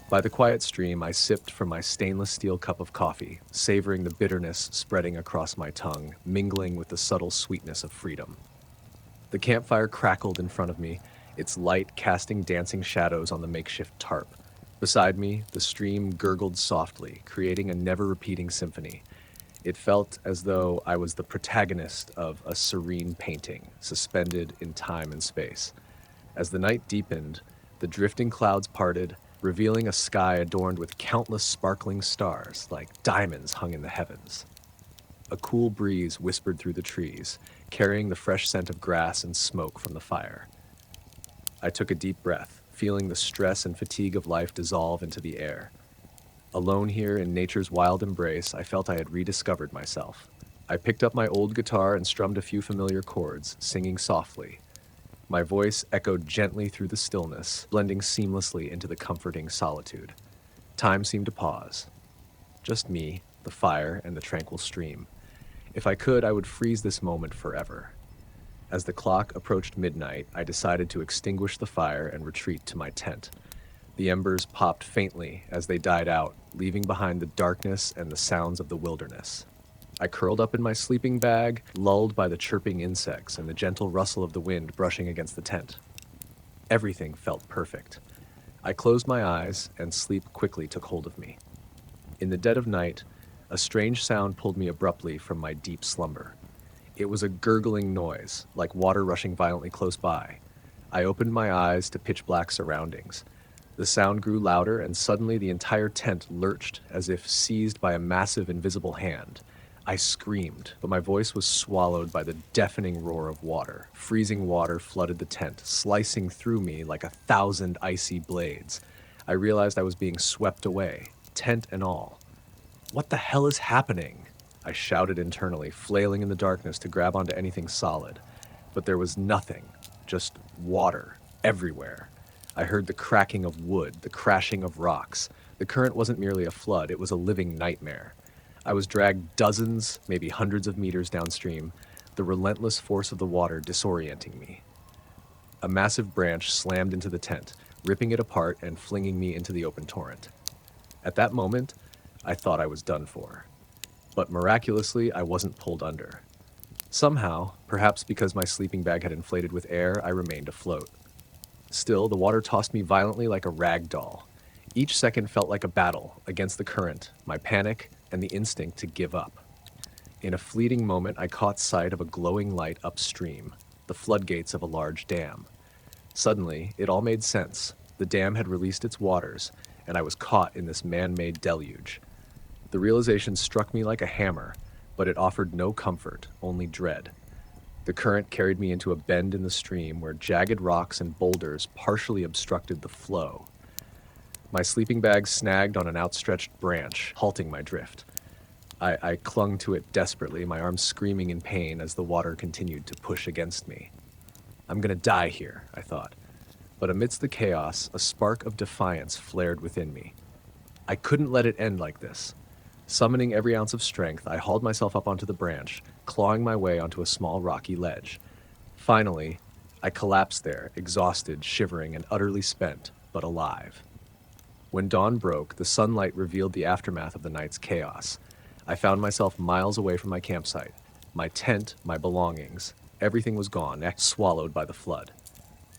By the quiet stream, I sipped from my stainless steel cup of coffee, savoring the bitterness spreading across my tongue, mingling with the subtle sweetness of freedom. The campfire crackled in front of me, its light casting dancing shadows on the makeshift tarp. Beside me, the stream gurgled softly, creating a never-repeating symphony. It felt as though I was the protagonist of a serene painting, suspended in time and space. As the night deepened, the drifting clouds parted, revealing a sky adorned with countless sparkling stars, like diamonds hung in the heavens. A cool breeze whispered through the trees, carrying the fresh scent of grass and smoke from the fire. I took a deep breath, feeling the stress and fatigue of life dissolve into the air. Alone here in nature's wild embrace, I felt I had rediscovered myself. I picked up my old guitar and strummed a few familiar chords, singing softly. My voice echoed gently through the stillness, blending seamlessly into the comforting solitude. Time seemed to pause. Just me, the fire, and the tranquil stream. If I could, I would freeze this moment forever. As the clock approached midnight, I decided to extinguish the fire and retreat to my tent. The embers popped faintly as they died out, leaving behind the darkness and the sounds of the wilderness. I curled up in my sleeping bag, lulled by the chirping insects and the gentle rustle of the wind brushing against the tent. Everything felt perfect. I closed my eyes, and sleep quickly took hold of me. In the dead of night, a strange sound pulled me abruptly from my deep slumber. It was a gurgling noise, like water rushing violently close by. I opened my eyes to pitch-black surroundings. The sound grew louder, and suddenly the entire tent lurched as if seized by a massive invisible hand. I screamed, but my voice was swallowed by the deafening roar of water. Freezing water flooded the tent, slicing through me like 1,000 icy blades. I realized I was being swept away, tent and all. What the hell is happening? I shouted internally, flailing in the darkness to grab onto anything solid. But there was nothing, just water, everywhere. I heard the cracking of wood, the crashing of rocks. The current wasn't merely a flood, it was a living nightmare. I was dragged dozens, maybe hundreds of meters downstream, the relentless force of the water disorienting me. A massive branch slammed into the tent, ripping it apart and flinging me into the open torrent. At that moment, I thought I was done for. But miraculously, I wasn't pulled under. Somehow, perhaps because my sleeping bag had inflated with air, I remained afloat. Still, the water tossed me violently like a rag doll. Each second felt like a battle against the current, my panic, and the instinct to give up. In a fleeting moment, I caught sight of a glowing light upstream, the floodgates of a large dam. Suddenly, it all made sense. The dam had released its waters, and I was caught in this man-made deluge. The realization struck me like a hammer, but it offered no comfort, only dread. The current carried me into a bend in the stream where jagged rocks and boulders partially obstructed the flow. My sleeping bag snagged on an outstretched branch, halting my drift. I clung to it desperately, my arms screaming in pain as the water continued to push against me. I'm gonna die here, I thought. But amidst the chaos, a spark of defiance flared within me. I couldn't let it end like this. Summoning every ounce of strength, I hauled myself up onto the branch, clawing my way onto a small rocky ledge. Finally, I collapsed there, exhausted, shivering, and utterly spent, but alive. When dawn broke, the sunlight revealed the aftermath of the night's chaos. I found myself miles away from my campsite. My tent, my belongings, everything was gone, swallowed by the flood.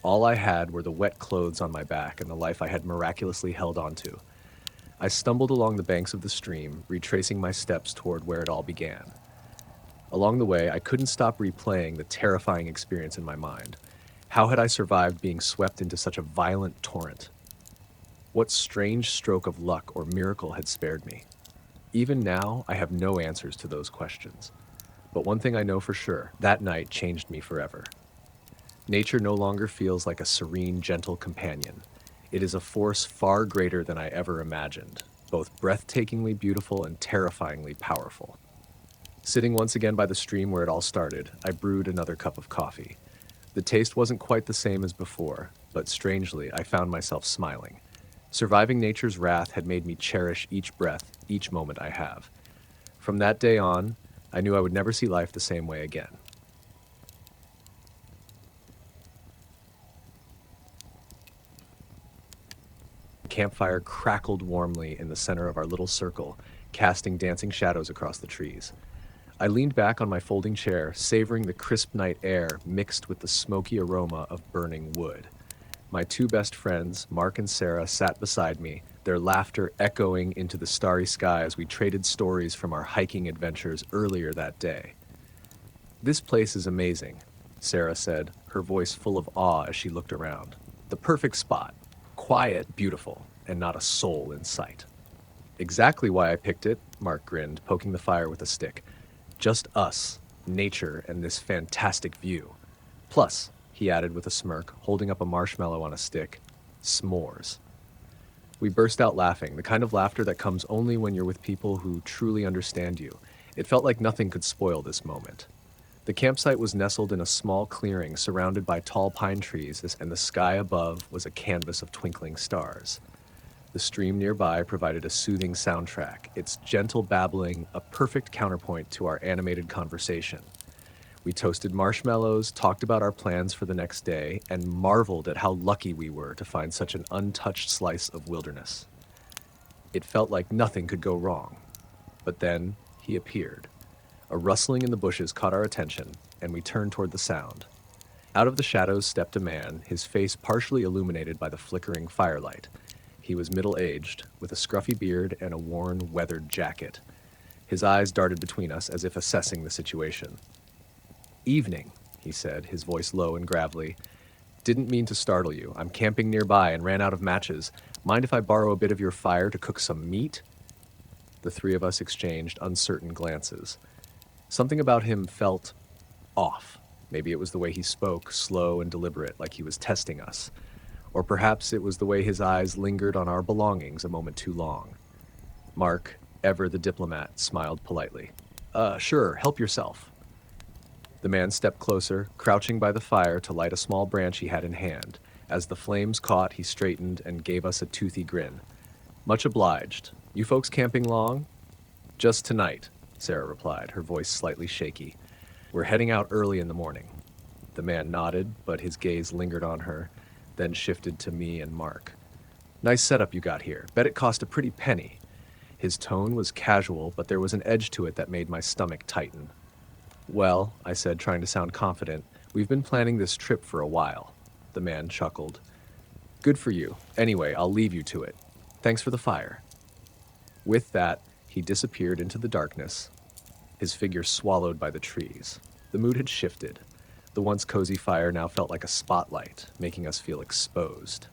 All I had were the wet clothes on my back and the life I had miraculously held onto. I stumbled along the banks of the stream, retracing my steps toward where it all began. Along the way, I couldn't stop replaying the terrifying experience in my mind. How had I survived being swept into such a violent torrent? What strange stroke of luck or miracle had spared me? Even now, I have no answers to those questions. But one thing I know for sure, that night changed me forever. Nature no longer feels like a serene, gentle companion. It is a force far greater than I ever imagined, both breathtakingly beautiful and terrifyingly powerful. Sitting once again by the stream where it all started, I brewed another cup of coffee. The taste wasn't quite the same as before, but strangely, I found myself smiling. Surviving nature's wrath had made me cherish each breath, each moment I have. From that day on, I knew I would never see life the same way again. campfire crackled warmly in the center of our little circle, casting dancing shadows across the trees. I leaned back on my folding chair, savoring the crisp night air mixed with the smoky aroma of burning wood. My two best friends, Mark and Sarah, sat beside me, their laughter echoing into the starry sky as we traded stories from our hiking adventures earlier that day. "This place is amazing," Sarah said, her voice full of awe as she looked around. "The perfect spot. Quiet, beautiful, and not a soul in sight." "Exactly why I picked it," Mark grinned, poking the fire with a stick. "Just us, nature, and this fantastic view. Plus," he added with a smirk, holding up a marshmallow on a stick, "s'mores." We burst out laughing, the kind of laughter that comes only when you're with people who truly understand you. It felt like nothing could spoil this moment. The campsite was nestled in a small clearing surrounded by tall pine trees, and the sky above was a canvas of twinkling stars. The stream nearby provided a soothing soundtrack, its gentle babbling a perfect counterpoint to our animated conversation. We toasted marshmallows, talked about our plans for the next day, and marveled at how lucky we were to find such an untouched slice of wilderness. It felt like nothing could go wrong. But then he appeared. A rustling in the bushes caught our attention, and we turned toward the sound. Out of the shadows stepped a man, his face partially illuminated by the flickering firelight. He was middle-aged, with a scruffy beard and a worn, weathered jacket. His eyes darted between us as if assessing the situation. "Evening," he said, his voice low and gravelly. "Didn't mean to startle you. I'm camping nearby and ran out of matches. Mind if I borrow a bit of your fire to cook some meat?" The three of us exchanged uncertain glances. Something about him felt off. Maybe it was the way he spoke, slow and deliberate, like he was testing us. Or perhaps it was the way his eyes lingered on our belongings a moment too long. Mark, ever the diplomat, smiled politely. Sure, help yourself." The man stepped closer, crouching by the fire to light a small branch he had in hand. As the flames caught, he straightened and gave us a toothy grin. "Much obliged. You folks camping long?" "Just tonight," Sarah replied, her voice slightly shaky. "We're heading out early in the morning." The man nodded, but his gaze lingered on her, then shifted to me and Mark. "Nice setup you got here. Bet it cost a pretty penny." His tone was casual, but there was an edge to it that made my stomach tighten. "Well," I said, trying to sound confident, "we've been planning this trip for a while." The man chuckled. "Good for you. Anyway, I'll leave you to it. Thanks for the fire." With that, he disappeared into the darkness, his figure swallowed by the trees. The mood had shifted. The once cozy fire now felt like a spotlight, making us feel exposed.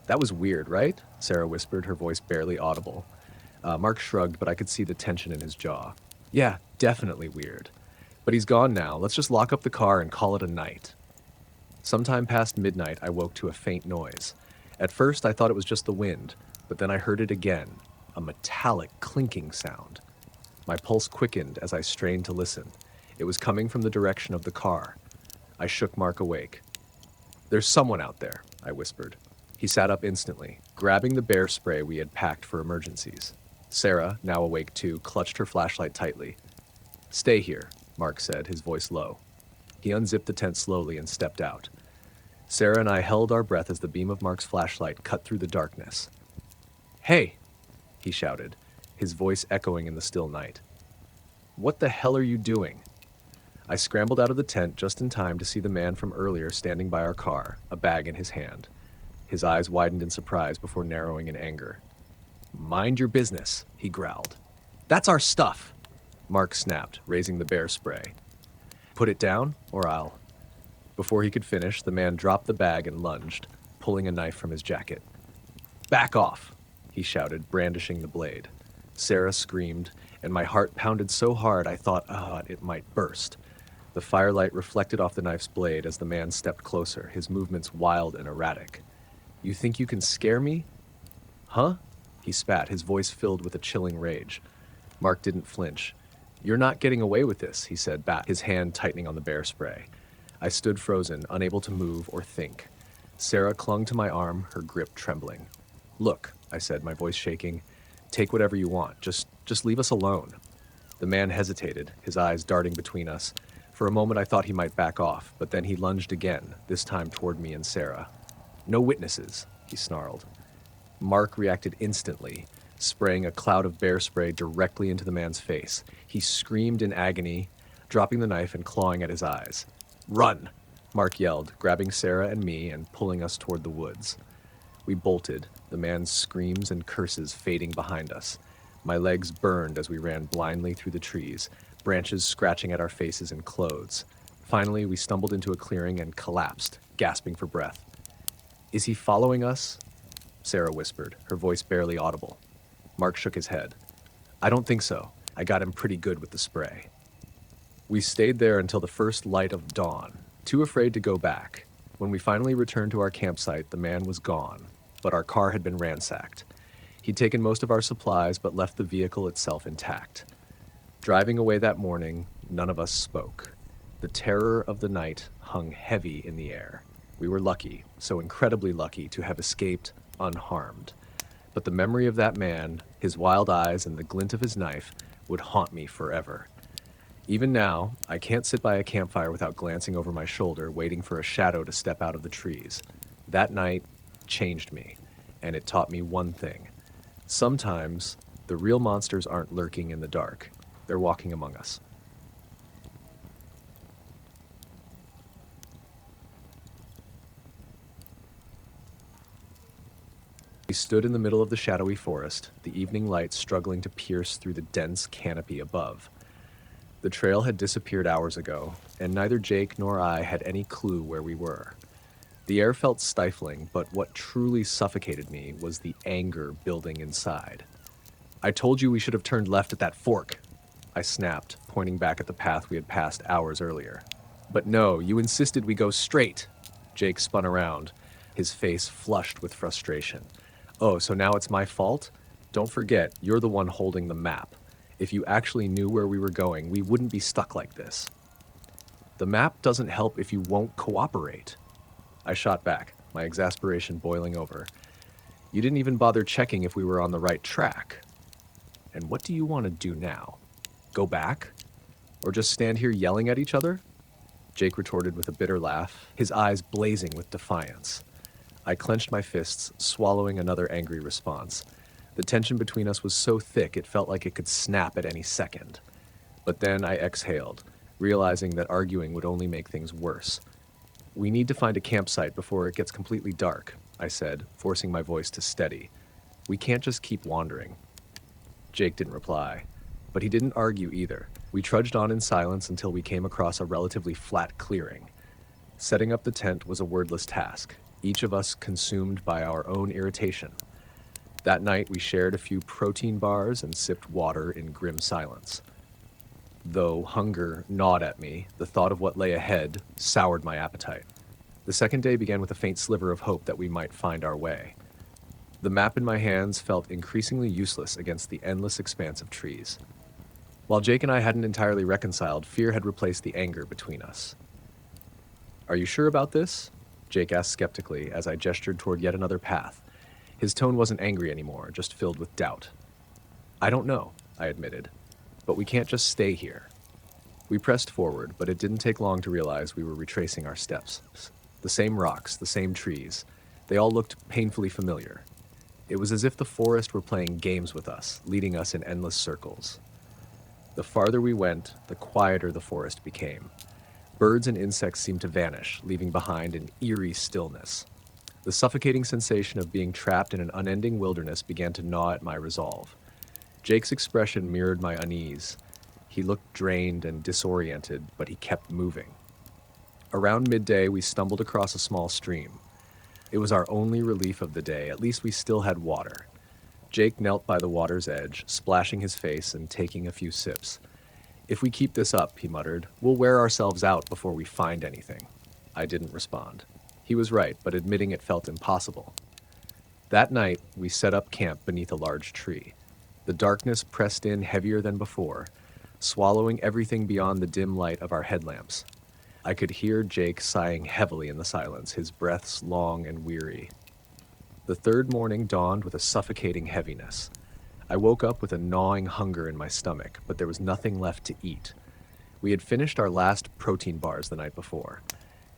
"That was weird, right?" Sarah whispered, her voice barely audible. Mark shrugged, but I could see the tension in his jaw. "Yeah, definitely weird. But he's gone now. Let's just lock up the car and call it a night." Sometime past midnight, I woke to a faint noise. At first, I thought it was just the wind, but then I heard it again, a metallic clinking sound. My pulse quickened as I strained to listen. It was coming from the direction of the car. I shook Mark awake. "There's someone out there," I whispered. He sat up instantly, grabbing the bear spray we had packed for emergencies. Sarah, now awake too, clutched her flashlight tightly. "Stay here," Mark said, his voice low. He unzipped the tent slowly and stepped out. Sarah and I held our breath as the beam of Mark's flashlight cut through the darkness. "Hey!" he shouted, his voice echoing in the still night. "What the hell are you doing?" I scrambled out of the tent just in time to see the man from earlier standing by our car, a bag in his hand. His eyes widened in surprise before narrowing in anger. "Mind your business," he growled. "That's our stuff," Mark snapped, raising the bear spray. "Put it down, or I'll..." Before he could finish, the man dropped the bag and lunged, pulling a knife from his jacket. "Back off," he shouted, brandishing the blade. Sarah screamed, and my heart pounded so hard I thought, it might burst. The firelight reflected off the knife's blade as the man stepped closer, his movements wild and erratic. "You think you can scare me?" "Huh?" He spat, his voice filled with a chilling rage. Mark didn't flinch. "You're not getting away with this," he said, his hand tightening on the bear spray. I stood frozen, unable to move or think. Sarah clung to my arm, her grip trembling. "Look," I said, my voice shaking. "Take whatever you want. Just leave us alone." The man hesitated, his eyes darting between us. For a moment I thought he might back off, but then he lunged again, this time toward me and Sarah. "No witnesses," he snarled. Mark reacted instantly, spraying a cloud of bear spray directly into the man's face. He screamed in agony, dropping the knife and clawing at his eyes. "Run!" Mark yelled, grabbing Sarah and me and pulling us toward the woods. We bolted, the man's screams and curses fading behind us. My legs burned as we ran blindly through the trees, branches scratching at our faces and clothes. Finally, we stumbled into a clearing and collapsed, gasping for breath. "Is he following us?" Sarah whispered, her voice barely audible. Mark shook his head. "I don't think so. I got him pretty good with the spray." We stayed there until the first light of dawn, too afraid to go back. When we finally returned to our campsite, the man was gone, but our car had been ransacked. He'd taken most of our supplies, but left the vehicle itself intact. Driving away that morning, none of us spoke. The terror of the night hung heavy in the air. We were lucky, so incredibly lucky, to have escaped unharmed. But the memory of that man, his wild eyes, and the glint of his knife would haunt me forever. Even now, I can't sit by a campfire without glancing over my shoulder, waiting for a shadow to step out of the trees. That night changed me, and it taught me one thing. Sometimes, the real monsters aren't lurking in the dark. They're walking among us. We stood in the middle of the shadowy forest, the evening light struggling to pierce through the dense canopy above. The trail had disappeared hours ago, and neither Jake nor I had any clue where we were. The air felt stifling, but what truly suffocated me was the anger building inside. "I told you we should have turned left at that fork," I snapped, pointing back at the path we had passed hours earlier. "But no, you insisted we go straight." Jake spun around, his face flushed with frustration. "Oh, so now it's my fault? Don't forget, you're the one holding the map. If you actually knew where we were going, we wouldn't be stuck like this." "The map doesn't help if you won't cooperate." I shot back, my exasperation boiling over. "You didn't even bother checking if we were on the right track. And what do you want to do now? Go back? Or just stand here yelling at each other?" Jake retorted with a bitter laugh, his eyes blazing with defiance. I clenched my fists, swallowing another angry response. The tension between us was so thick it felt like it could snap at any second. But then I exhaled, realizing that arguing would only make things worse. "We need to find a campsite before it gets completely dark," I said, forcing my voice to steady. "We can't just keep wandering." Jake didn't reply, but he didn't argue either. We trudged on in silence until we came across a relatively flat clearing. Setting up the tent was a wordless task, each of us consumed by our own irritation. That night, we shared a few protein bars and sipped water in grim silence. Though hunger gnawed at me, the thought of what lay ahead soured my appetite. The second day began with a faint sliver of hope that we might find our way. The map in my hands felt increasingly useless against the endless expanse of trees. While Jake and I hadn't entirely reconciled, fear had replaced the anger between us. "Are you sure about this?" Jake asked skeptically as I gestured toward yet another path. His tone wasn't angry anymore, just filled with doubt. "I don't know," I admitted, "but we can't just stay here." We pressed forward, but it didn't take long to realize we were retracing our steps. The same rocks, the same trees. They all looked painfully familiar. It was as if the forest were playing games with us, leading us in endless circles. The farther we went, the quieter the forest became. Birds and insects seemed to vanish, leaving behind an eerie stillness. The suffocating sensation of being trapped in an unending wilderness began to gnaw at my resolve. Jake's expression mirrored my unease. He looked drained and disoriented, but he kept moving. Around midday, we stumbled across a small stream. It was our only relief of the day. At least we still had water. Jake knelt by the water's edge, splashing his face and taking a few sips. "If we keep this up," he muttered, "we'll wear ourselves out before we find anything." I didn't respond. He was right, but admitting it felt impossible. That night, we set up camp beneath a large tree. The darkness pressed in heavier than before, swallowing everything beyond the dim light of our headlamps. I could hear Jake sighing heavily in the silence, his breaths long and weary. The third morning dawned with a suffocating heaviness. I woke up with a gnawing hunger in my stomach, but there was nothing left to eat. We had finished our last protein bars the night before.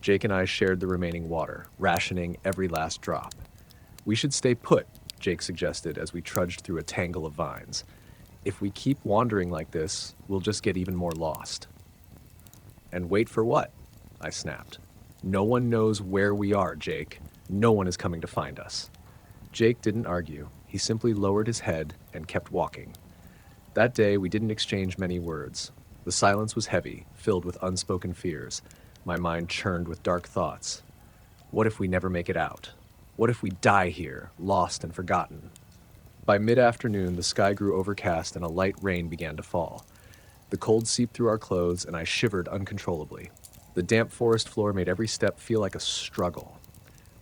Jake and I shared the remaining water, rationing every last drop. "We should stay put," Jake suggested as we trudged through a tangle of vines. If we keep wandering like this, we'll just get even more lost. And wait for what? I snapped. No one knows where we are, Jake. No one is coming to find us. Jake didn't argue. He simply lowered his head and kept walking. That day, we didn't exchange many words. The silence was heavy, filled with unspoken fears. My mind churned with dark thoughts. What if we never make it out? What if we die here, lost and forgotten? By mid-afternoon, the sky grew overcast and a light rain began to fall. The cold seeped through our clothes and I shivered uncontrollably. The damp forest floor made every step feel like a struggle.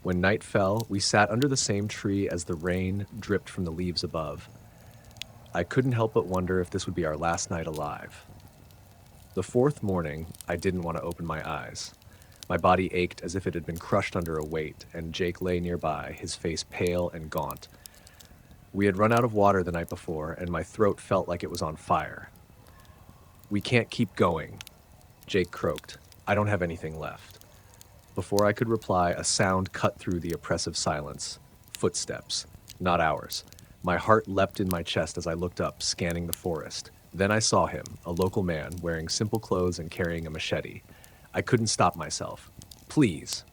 When night fell, we sat under the same tree as the rain dripped from the leaves above. I couldn't help but wonder if this would be our last night alive. The fourth morning, I didn't want to open my eyes. My body ached as if it had been crushed under a weight, and Jake lay nearby, his face pale and gaunt. We had run out of water the night before, and my throat felt like it was on fire. "We can't keep going," Jake croaked. "I don't have anything left." Before I could reply, a sound cut through the oppressive silence. Footsteps, not ours. My heart leapt in my chest as I looked up, scanning the forest. Then I saw him, a local man, wearing simple clothes and carrying a machete. I couldn't stop myself. "Please,"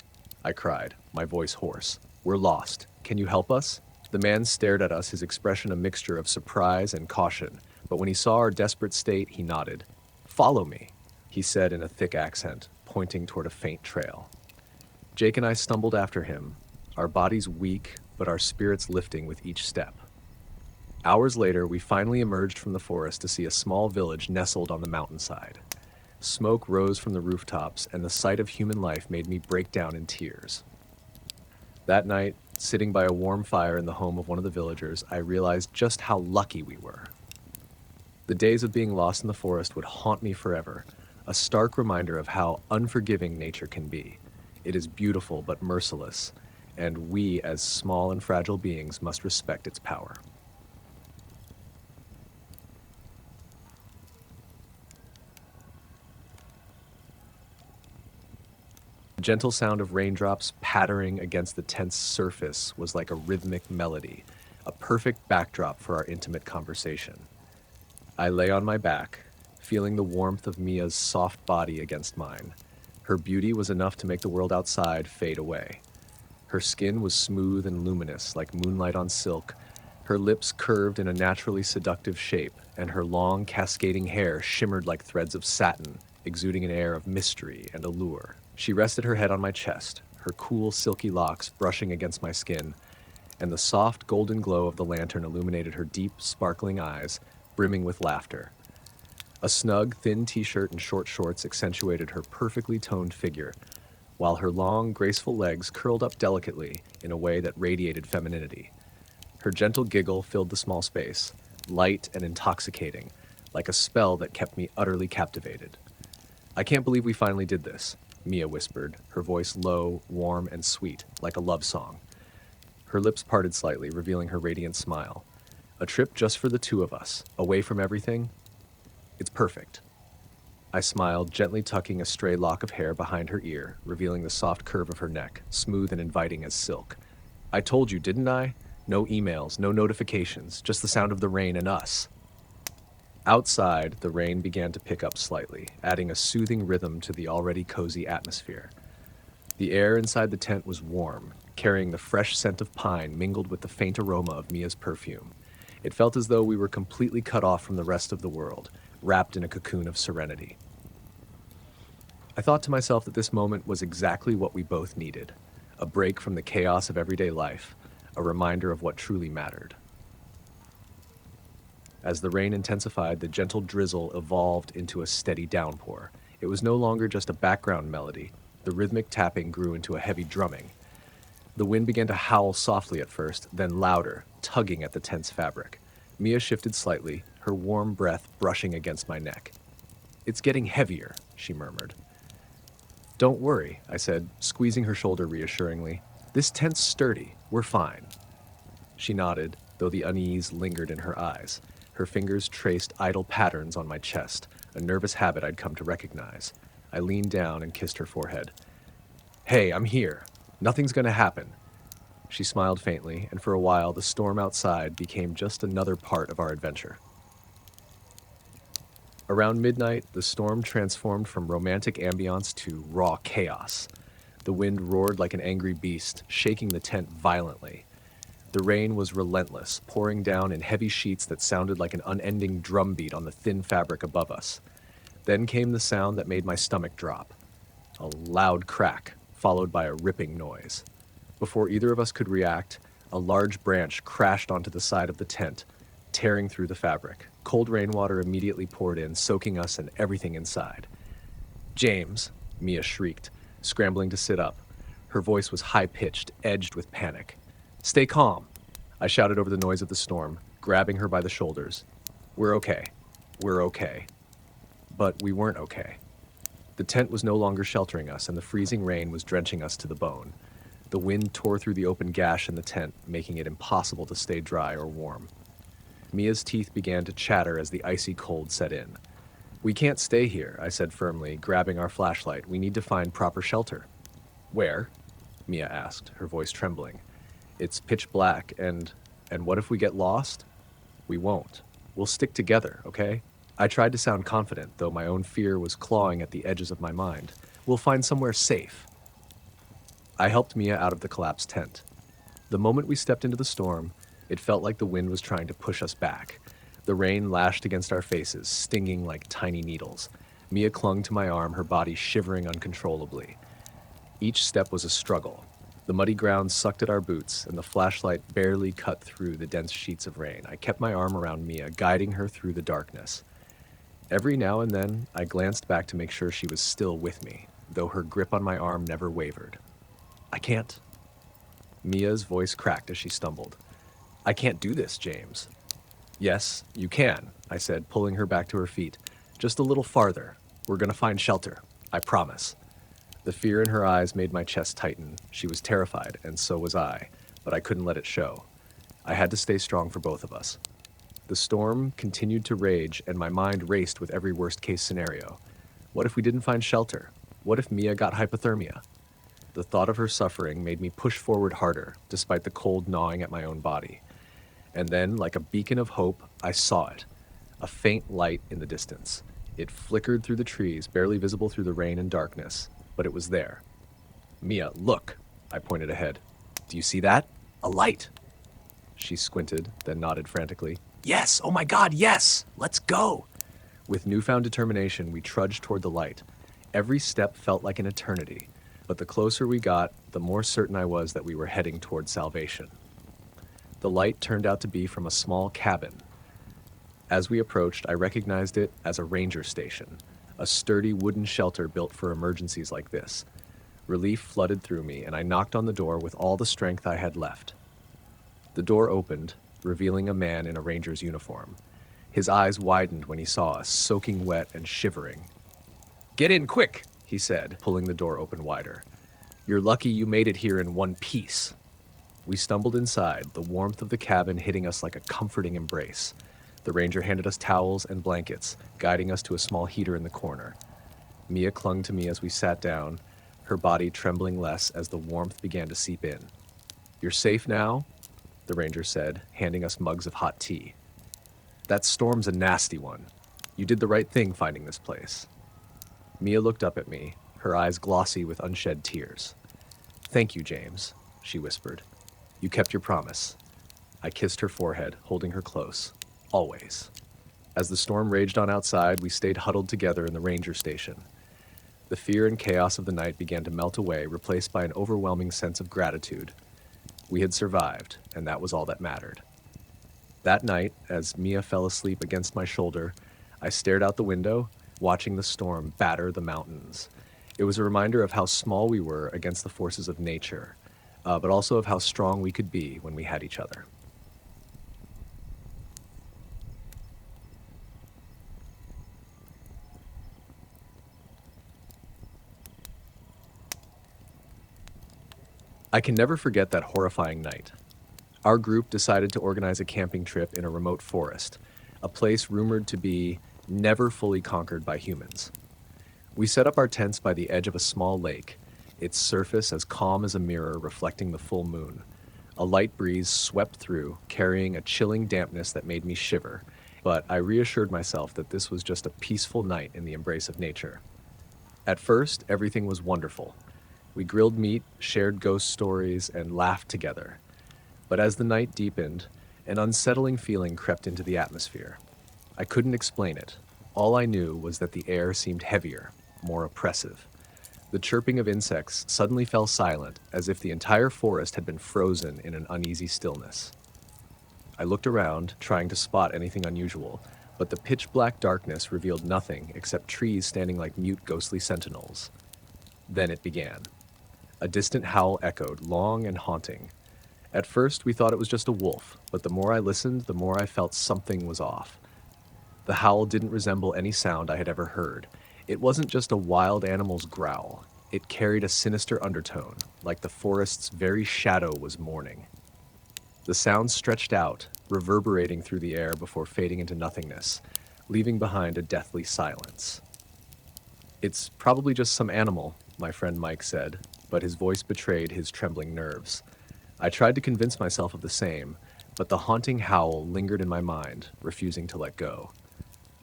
I cried, my voice hoarse. "We're lost. Can you help us?" The man stared at us, his expression a mixture of surprise and caution, but when he saw our desperate state, he nodded. "Follow me," he said in a thick accent, pointing toward a faint trail. Jake and I stumbled after him, our bodies weak, but our spirits lifting with each step. Hours later, we finally emerged from the forest to see a small village nestled on the mountainside. Smoke rose from the rooftops, and the sight of human life made me break down in tears. That night, sitting by a warm fire in the home of one of the villagers, I realized just how lucky we were. The days of being lost in the forest would haunt me forever, a stark reminder of how unforgiving nature can be. It is beautiful but merciless, and we, as small and fragile beings, must respect its power. The gentle sound of raindrops pattering against the tense surface was like a rhythmic melody, a perfect backdrop for our intimate conversation. I lay on my back, feeling the warmth of Mia's soft body against mine. Her beauty was enough to make the world outside fade away. Her skin was smooth and luminous, like moonlight on silk. Her lips curved in a naturally seductive shape, and her long, cascading hair shimmered like threads of satin, exuding an air of mystery and allure. She rested her head on my chest, her cool, silky locks brushing against my skin, and the soft, golden glow of the lantern illuminated her deep, sparkling eyes, brimming with laughter. A snug, thin t-shirt and short shorts accentuated her perfectly toned figure, while her long, graceful legs curled up delicately in a way that radiated femininity. Her gentle giggle filled the small space, light and intoxicating, like a spell that kept me utterly captivated. "I can't believe we finally did this," Mia whispered, her voice low, warm, and sweet, like a love song. Her lips parted slightly, revealing her radiant smile. "A trip just for the two of us, away from everything? It's perfect." I smiled, gently tucking a stray lock of hair behind her ear, revealing the soft curve of her neck, smooth and inviting as silk. "I told you, didn't I? No emails, no notifications, just the sound of the rain and us." Outside, the rain began to pick up slightly, adding a soothing rhythm to the already cozy atmosphere. The air inside the tent was warm, carrying the fresh scent of pine mingled with the faint aroma of Mia's perfume. It felt as though we were completely cut off from the rest of the world, wrapped in a cocoon of serenity. I thought to myself that this moment was exactly what we both needed, a break from the chaos of everyday life, a reminder of what truly mattered. As the rain intensified, the gentle drizzle evolved into a steady downpour. It was no longer just a background melody. The rhythmic tapping grew into a heavy drumming. The wind began to howl softly at first, then louder, tugging at the tense fabric. Mia shifted slightly, her warm breath brushing against my neck. "It's getting heavier," she murmured. "Don't worry," I said, squeezing her shoulder reassuringly. "This tent's sturdy. We're fine." She nodded, though the unease lingered in her eyes. Her fingers traced idle patterns on my chest, a nervous habit I'd come to recognize. I leaned down and kissed her forehead. "Hey, I'm here. Nothing's gonna happen. She smiled faintly, and for a while the storm outside became just another part of our adventure. Around midnight, the storm transformed from romantic ambiance to raw chaos. The wind roared like an angry beast, shaking the tent violently. The rain was relentless, pouring down in heavy sheets that sounded like an unending drumbeat on the thin fabric above us. Then came the sound that made my stomach drop. A loud crack, followed by a ripping noise. Before either of us could react, a large branch crashed onto the side of the tent, tearing through the fabric. Cold rainwater immediately poured in, soaking us and everything inside. "James," Mia shrieked, scrambling to sit up. Her voice was high-pitched, edged with panic. "Stay calm," I shouted over the noise of the storm, grabbing her by the shoulders. "We're okay. We're okay." But we weren't okay. The tent was no longer sheltering us, and the freezing rain was drenching us to the bone. The wind tore through the open gash in the tent, making it impossible to stay dry or warm. Mia's teeth began to chatter as the icy cold set in. "We can't stay here," I said firmly, grabbing our flashlight. "We need to find proper shelter." "Where?" Mia asked, her voice trembling. "It's pitch black, and what if we get lost?" "We won't. We'll stick together, okay?" I tried to sound confident, though my own fear was clawing at the edges of my mind. "We'll find somewhere safe." I helped Mia out of the collapsed tent. The moment we stepped into the storm, it felt like the wind was trying to push us back. The rain lashed against our faces, stinging like tiny needles. Mia clung to my arm, her body shivering uncontrollably. Each step was a struggle. The muddy ground sucked at our boots, and the flashlight barely cut through the dense sheets of rain. I kept my arm around Mia, guiding her through the darkness. Every now and then, I glanced back to make sure she was still with me, though her grip on my arm never wavered. "I can't." Mia's voice cracked as she stumbled. "I can't do this, James." "Yes, you can," I said, pulling her back to her feet. "Just a little farther. We're going to find shelter. I promise." The fear in her eyes made my chest tighten. She was terrified, and so was I, but I couldn't let it show. I had to stay strong for both of us. The storm continued to rage, and my mind raced with every worst-case scenario. What if we didn't find shelter? What if Mia got hypothermia? The thought of her suffering made me push forward harder, despite the cold gnawing at my own body. And then, like a beacon of hope, I saw it. A faint light in the distance. It flickered through the trees, barely visible through the rain and darkness, but it was there. "Mia, look," I pointed ahead. "Do you see that? A light." She squinted, then nodded frantically. "Yes! Oh my God, yes! Let's go!" With newfound determination, we trudged toward the light. Every step felt like an eternity, but the closer we got, the more certain I was that we were heading toward salvation. The light turned out to be from a small cabin. As we approached, I recognized it as a ranger station, a sturdy wooden shelter built for emergencies like this. Relief flooded through me, and I knocked on the door with all the strength I had left. The door opened, revealing a man in a ranger's uniform. His eyes widened when he saw us, soaking wet and shivering. "Get in quick," he said, pulling the door open wider. "You're lucky you made it here in one piece." We stumbled inside, the warmth of the cabin hitting us like a comforting embrace. The ranger handed us towels and blankets, guiding us to a small heater in the corner. Mia clung to me as we sat down, her body trembling less as the warmth began to seep in. "You're safe now?" the ranger said, handing us mugs of hot tea. "That storm's a nasty one. You did the right thing finding this place." Mia looked up at me, her eyes glossy with unshed tears. "Thank you, James," she whispered. "You kept your promise." I kissed her forehead, holding her close. Always. As the storm raged on outside, we stayed huddled together in the ranger station. The fear and chaos of the night began to melt away, replaced by an overwhelming sense of gratitude. We had survived, and that was all that mattered. That night, as Mia fell asleep against my shoulder, I stared out the window, watching the storm batter the mountains. It was a reminder of how small we were against the forces of nature, but also of how strong we could be when we had each other. I can never forget that horrifying night. Our group decided to organize a camping trip in a remote forest, a place rumored to be never fully conquered by humans. We set up our tents by the edge of a small lake, its surface as calm as a mirror reflecting the full moon. A light breeze swept through, carrying a chilling dampness that made me shiver, but I reassured myself that this was just a peaceful night in the embrace of nature. At first, everything was wonderful. We grilled meat, shared ghost stories, and laughed together. But as the night deepened, an unsettling feeling crept into the atmosphere. I couldn't explain it. All I knew was that the air seemed heavier, more oppressive. The chirping of insects suddenly fell silent, as if the entire forest had been frozen in an uneasy stillness. I looked around, trying to spot anything unusual, but the pitch-black darkness revealed nothing except trees standing like mute, ghostly sentinels. Then it began. A distant howl echoed, long and haunting. At first, we thought it was just a wolf, but the more I listened, the more I felt something was off. The howl didn't resemble any sound I had ever heard. It wasn't just a wild animal's growl. It carried a sinister undertone, like the forest's very shadow was mourning. The sound stretched out, reverberating through the air before fading into nothingness, leaving behind a deathly silence. "It's probably just some animal," my friend Mike said, but his voice betrayed his trembling nerves. I tried to convince myself of the same, but the haunting howl lingered in my mind, refusing to let go.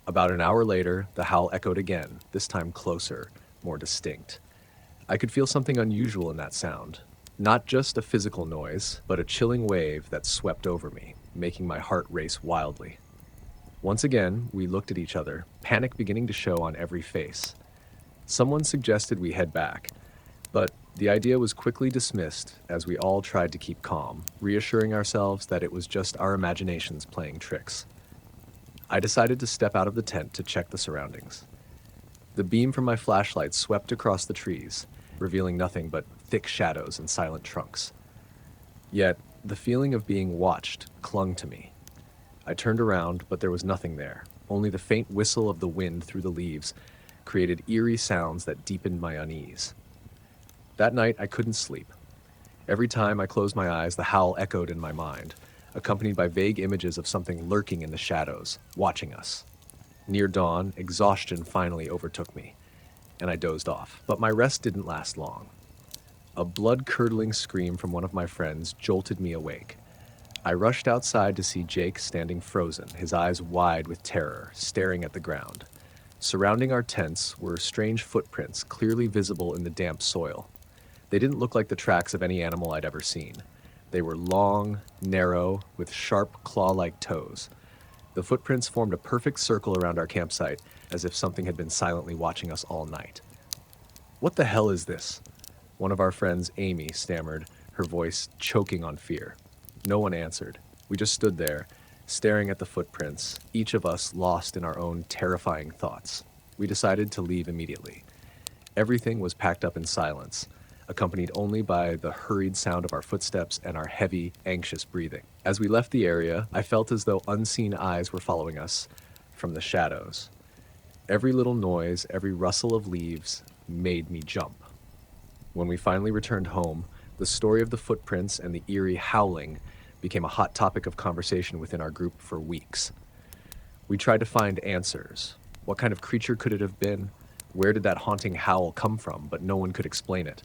About an hour later, the howl echoed again, this time closer, more distinct. I could feel something unusual in that sound. Not just a physical noise, but a chilling wave that swept over me, making my heart race wildly. Once again, we looked at each other, panic beginning to show on every face. Someone suggested we head back, but the idea was quickly dismissed as we all tried to keep calm, reassuring ourselves that it was just our imaginations playing tricks. I decided to step out of the tent to check the surroundings. The beam from my flashlight swept across the trees, revealing nothing but thick shadows and silent trunks. Yet, the feeling of being watched clung to me. I turned around, but there was nothing there. Only the faint whistle of the wind through the leaves created eerie sounds that deepened my unease. That night, I couldn't sleep. Every time I closed my eyes, the howl echoed in my mind, accompanied by vague images of something lurking in the shadows, watching us. Near dawn, exhaustion finally overtook me, and I dozed off. But my rest didn't last long. A blood-curdling scream from one of my friends jolted me awake. I rushed outside to see Jake standing frozen, his eyes wide with terror, staring at the ground. Surrounding our tents were strange footprints, clearly visible in the damp soil. They didn't look like the tracks of any animal I'd ever seen. They were long, narrow, with sharp, claw-like toes. The footprints formed a perfect circle around our campsite, as if something had been silently watching us all night. "What the hell is this?" One of our friends, Amy, stammered, her voice choking on fear. No one answered. We just stood there, staring at the footprints, each of us lost in our own terrifying thoughts. We decided to leave immediately. Everything was packed up in silence, accompanied only by the hurried sound of our footsteps and our heavy, anxious breathing. As we left the area, I felt as though unseen eyes were following us from the shadows. Every little noise, every rustle of leaves made me jump. When we finally returned home, the story of the footprints and the eerie howling became a hot topic of conversation within our group for weeks. We tried to find answers. What kind of creature could it have been? Where did that haunting howl come from? But no one could explain it.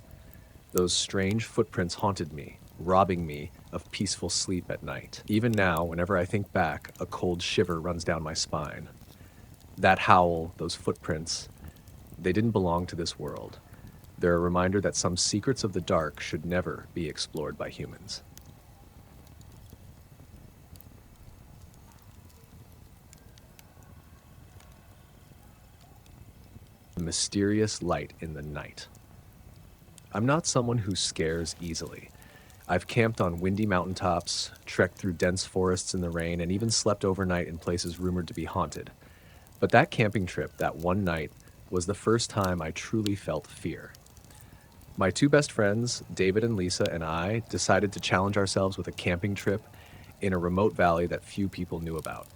Those strange footprints haunted me, robbing me of peaceful sleep at night. Even now, whenever I think back, a cold shiver runs down my spine. That howl, those footprints, they didn't belong to this world. They're a reminder that some secrets of the dark should never be explored by humans. The mysterious light in the night. I'm not someone who scares easily. I've camped on windy mountaintops, trekked through dense forests in the rain, and even slept overnight in places rumored to be haunted. But that camping trip, that one night, was the first time I truly felt fear. My two best friends, David and Lisa, and I decided to challenge ourselves with a camping trip in a remote valley that few people knew about.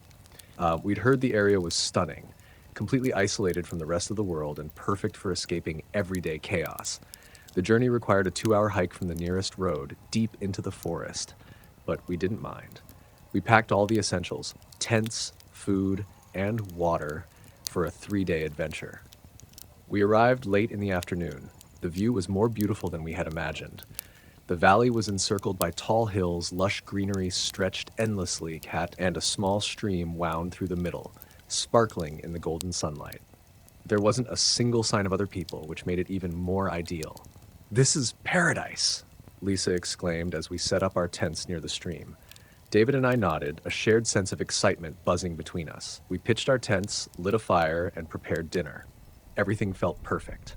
We'd heard the area was stunning, completely isolated from the rest of the world and perfect for escaping everyday chaos. The journey required a 2-hour hike from the nearest road, deep into the forest, but we didn't mind. We packed all the essentials, tents, food, and water for a 3-day adventure. We arrived late in the afternoon. The view was more beautiful than we had imagined. The valley was encircled by tall hills, lush greenery stretched endlessly, and a small stream wound through the middle, sparkling in the golden sunlight. There wasn't a single sign of other people, which made it even more ideal. "This is paradise!" Lisa exclaimed as we set up our tents near the stream. David and I nodded, a shared sense of excitement buzzing between us. We pitched our tents, lit a fire, and prepared dinner. Everything felt perfect.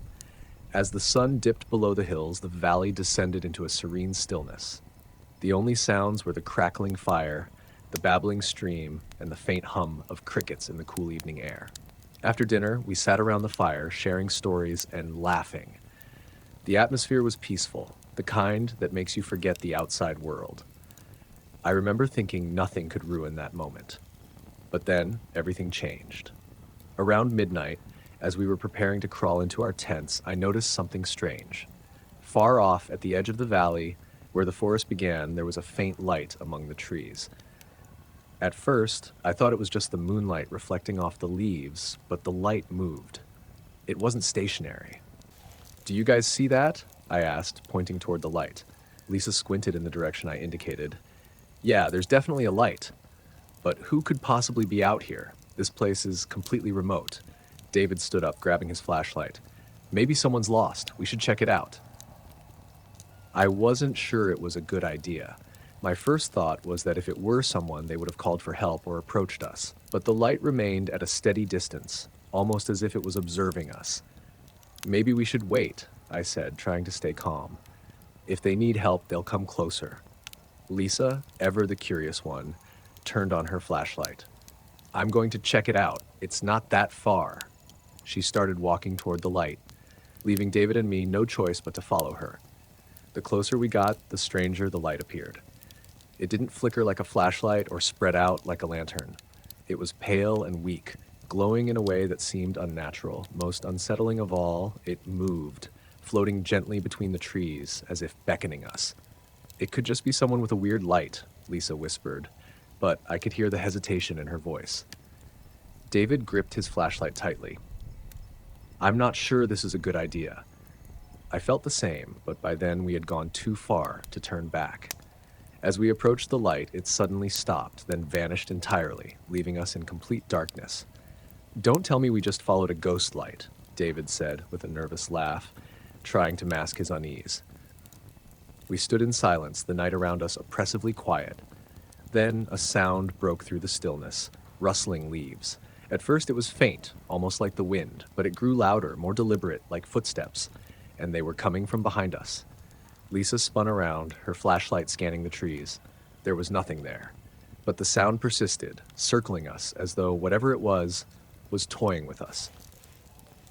As the sun dipped below the hills, the valley descended into a serene stillness. The only sounds were the crackling fire, the babbling stream, and the faint hum of crickets in the cool evening air. After dinner, we sat around the fire, sharing stories and laughing. The atmosphere was peaceful, the kind that makes you forget the outside world. I remember thinking nothing could ruin that moment. But then, everything changed. Around midnight, as we were preparing to crawl into our tents, I noticed something strange. Far off, at the edge of the valley, where the forest began, there was a faint light among the trees. At first, I thought it was just the moonlight reflecting off the leaves, but the light moved. It wasn't stationary. "Do you guys see that?" I asked, pointing toward the light. Lisa squinted in the direction I indicated. "Yeah, there's definitely a light. But who could possibly be out here? This place is completely remote." David stood up, grabbing his flashlight. "Maybe someone's lost. We should check it out." I wasn't sure it was a good idea. My first thought was that if it were someone, they would have called for help or approached us. But the light remained at a steady distance, almost as if it was observing us. "Maybe we should wait," I said, trying to stay calm. "If they need help, they'll come closer." Lisa, ever the curious one, turned on her flashlight. "I'm going to check it out. It's not that far." She started walking toward the light, leaving David and me no choice but to follow her. The closer we got, the stranger the light appeared. It didn't flicker like a flashlight or spread out like a lantern. It was pale and weak, glowing in a way that seemed unnatural. Most unsettling of all, it moved, floating gently between the trees, as if beckoning us. "It could just be someone with a weird light," Lisa whispered, but I could hear the hesitation in her voice. David gripped his flashlight tightly. "I'm not sure this is a good idea." I felt the same, but by then we had gone too far to turn back. As we approached the light, it suddenly stopped, then vanished entirely, leaving us in complete darkness. "Don't tell me we just followed a ghost light," David said with a nervous laugh, trying to mask his unease. We stood in silence, the night around us oppressively quiet. Then a sound broke through the stillness, rustling leaves. At first it was faint, almost like the wind, but it grew louder, more deliberate, like footsteps, and they were coming from behind us. Lisa spun around, her flashlight scanning the trees. There was nothing there. But the sound persisted, circling us as though whatever it was toying with us.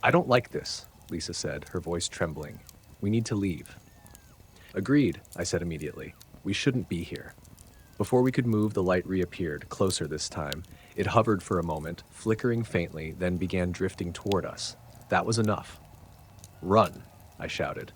"I don't like this," Lisa said, her voice trembling. "We need to leave." "Agreed," I said immediately. "We shouldn't be here." Before we could move, the light reappeared, closer this time. It hovered for a moment, flickering faintly, then began drifting toward us. That was enough. "Run," I shouted.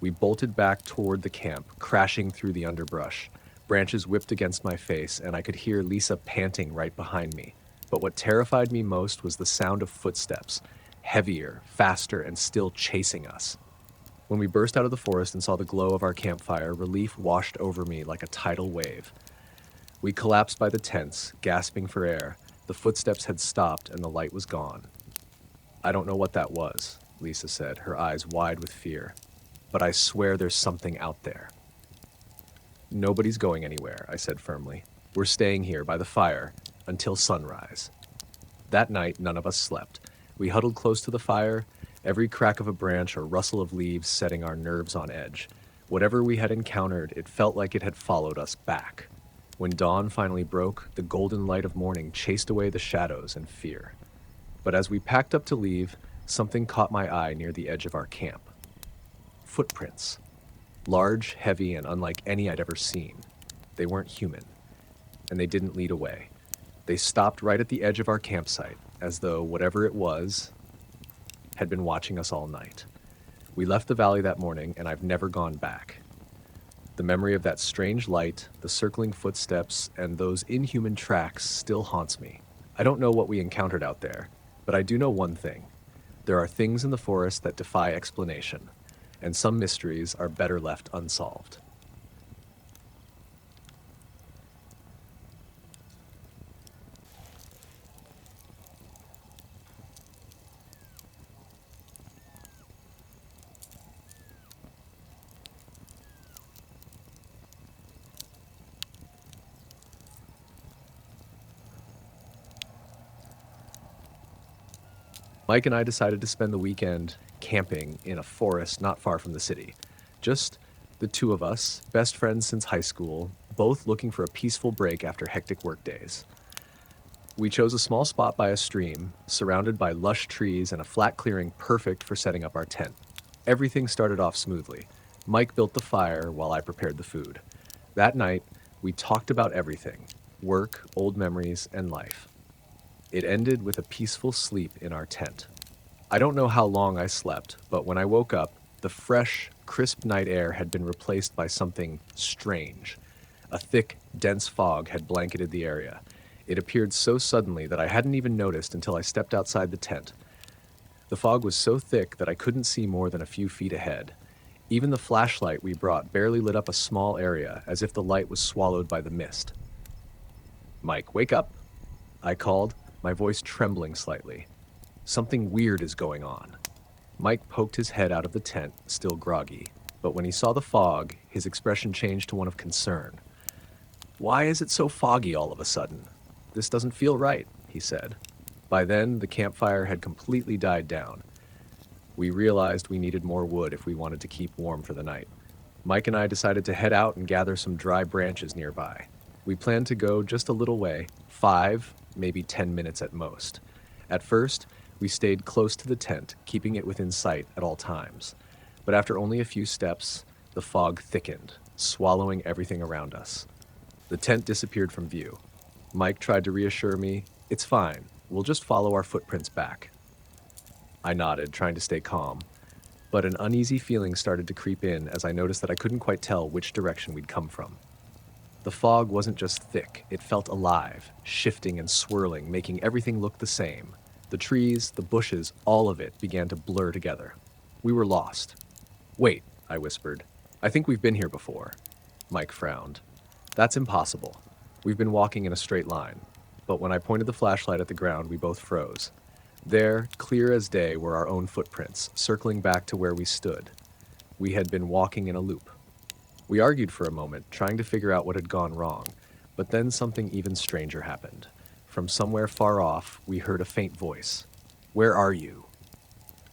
We bolted back toward the camp, crashing through the underbrush. Branches whipped against my face, and I could hear Lisa panting right behind me. But what terrified me most was the sound of footsteps, heavier, faster, and still chasing us. When we burst out of the forest and saw the glow of our campfire, relief washed over me like a tidal wave. We collapsed by the tents, gasping for air. The footsteps had stopped, and the light was gone. "I don't know what that was," Lisa said, her eyes wide with fear. "But I swear there's something out there." "Nobody's going anywhere," I said firmly. "We're staying here by the fire until sunrise." That night, none of us slept. We huddled close to the fire, every crack of a branch or rustle of leaves setting our nerves on edge. Whatever we had encountered, it felt like it had followed us back. When dawn finally broke, the golden light of morning chased away the shadows and fear. But as we packed up to leave, something caught my eye near the edge of our camp. Footprints. Large, heavy, and unlike any I'd ever seen. They weren't human, and they didn't lead away. They stopped right at the edge of our campsite, as though whatever it was had been watching us all night. We left the valley that morning, and I've never gone back. The memory of that strange light, the circling footsteps, and those inhuman tracks still haunts me. I don't know what we encountered out there, but I do know one thing. There are things in the forest that defy explanation. and some mysteries are better left unsolved. Mike and I decided to spend the weekend camping in a forest not far from the city. Just the two of us, best friends since high school, both looking for a peaceful break after hectic work days. We chose a small spot by a stream, surrounded by lush trees and a flat clearing perfect for setting up our tent. Everything started off smoothly. Mike built the fire while I prepared the food. That night, we talked about everything: work, old memories, and life. It ended with a peaceful sleep in our tent. I don't know how long I slept, but when I woke up, the fresh, crisp night air had been replaced by something strange. A thick, dense fog had blanketed the area. It appeared so suddenly that I hadn't even noticed until I stepped outside the tent. The fog was so thick that I couldn't see more than a few feet ahead. Even the flashlight we brought barely lit up a small area, as if the light was swallowed by the mist. "Mike, wake up," I called, my voice trembling slightly. "Something weird is going on." Mike poked his head out of the tent, still groggy, but when he saw the fog, his expression changed to one of concern. "Why is it so foggy all of a sudden? This doesn't feel right," he said. By then, the campfire had completely died down. We realized we needed more wood if we wanted to keep warm for the night. Mike and I decided to head out and gather some dry branches nearby. We planned to go just a little way, 5, maybe 10 minutes at most. At first, we stayed close to the tent, keeping it within sight at all times. But after only a few steps, the fog thickened, swallowing everything around us. The tent disappeared from view. Mike tried to reassure me, "It's fine, we'll just follow our footprints back." I nodded, trying to stay calm, but an uneasy feeling started to creep in as I noticed that I couldn't quite tell which direction we'd come from. The fog wasn't just thick, it felt alive, shifting and swirling, making everything look the same. The trees, the bushes, all of it began to blur together. We were lost. "Wait," I whispered. "I think we've been here before." Mike frowned. "That's impossible. We've been walking in a straight line." But when I pointed the flashlight at the ground, we both froze. There, clear as day, were our own footprints, circling back to where we stood. We had been walking in a loop. We argued for a moment, trying to figure out what had gone wrong, but then something even stranger happened. From somewhere far off, we heard a faint voice. "Where are you?"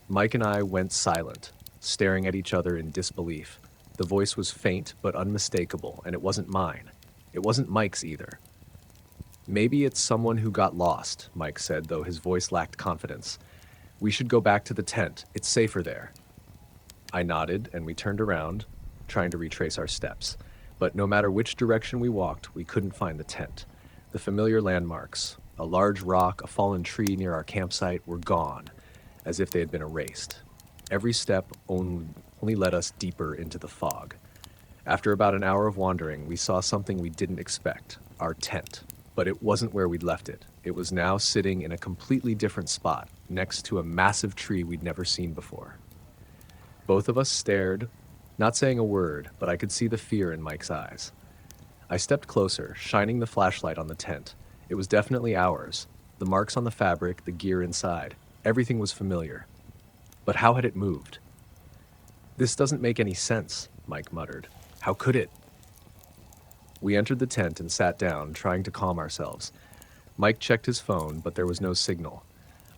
Mike and I went silent, staring at each other in disbelief. The voice was faint but unmistakable, and it wasn't mine. It wasn't Mike's either. "Maybe it's someone who got lost," Mike said, though his voice lacked confidence. "We should go back to the tent. It's safer there." I nodded, and we turned around, trying to retrace our steps. But no matter which direction we walked, we couldn't find the tent. The familiar landmarks, a large rock, a fallen tree near our campsite, were gone, as if they had been erased. Every step only led us deeper into the fog. After about an hour of wandering, we saw something we didn't expect: our tent. But it wasn't where we'd left it. It was now sitting in a completely different spot, next to a massive tree we'd never seen before. Both of us stared, not saying a word, but I could see the fear in Mike's eyes. I stepped closer, shining the flashlight on the tent. It was definitely ours. The marks on the fabric, the gear inside, everything was familiar. But how had it moved? "This doesn't make any sense," Mike muttered. "How could it?" We entered the tent and sat down, trying to calm ourselves. Mike checked his phone, but there was no signal.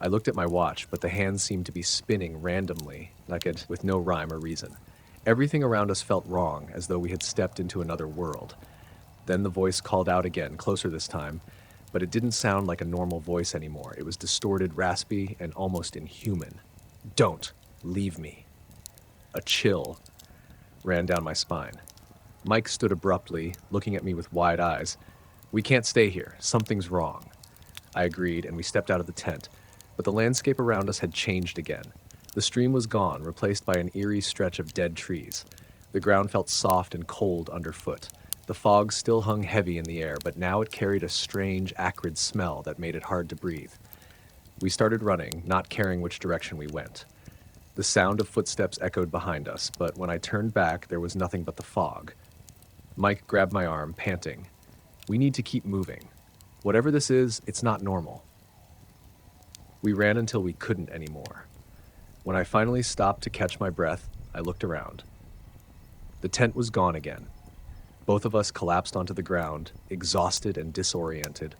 I looked at my watch, but the hands seemed to be spinning randomly, with no rhyme or reason. Everything around us felt wrong, as though we had stepped into another world. Then the voice called out again, closer this time, but it didn't sound like a normal voice anymore. It was distorted, raspy, and almost inhuman. "Don't leave me." A chill ran down my spine. Mike stood abruptly, looking at me with wide eyes. "We can't stay here. Something's wrong." I agreed, and we stepped out of the tent, but the landscape around us had changed again. The stream was gone, replaced by an eerie stretch of dead trees. The ground felt soft and cold underfoot. The fog still hung heavy in the air, but now it carried a strange, acrid smell that made it hard to breathe. We started running, not caring which direction we went. The sound of footsteps echoed behind us, but when I turned back, there was nothing but the fog. Mike grabbed my arm, panting. "We need to keep moving. Whatever this is, it's not normal." We ran until we couldn't anymore. When I finally stopped to catch my breath, I looked around. The tent was gone again. Both of us collapsed onto the ground, exhausted and disoriented.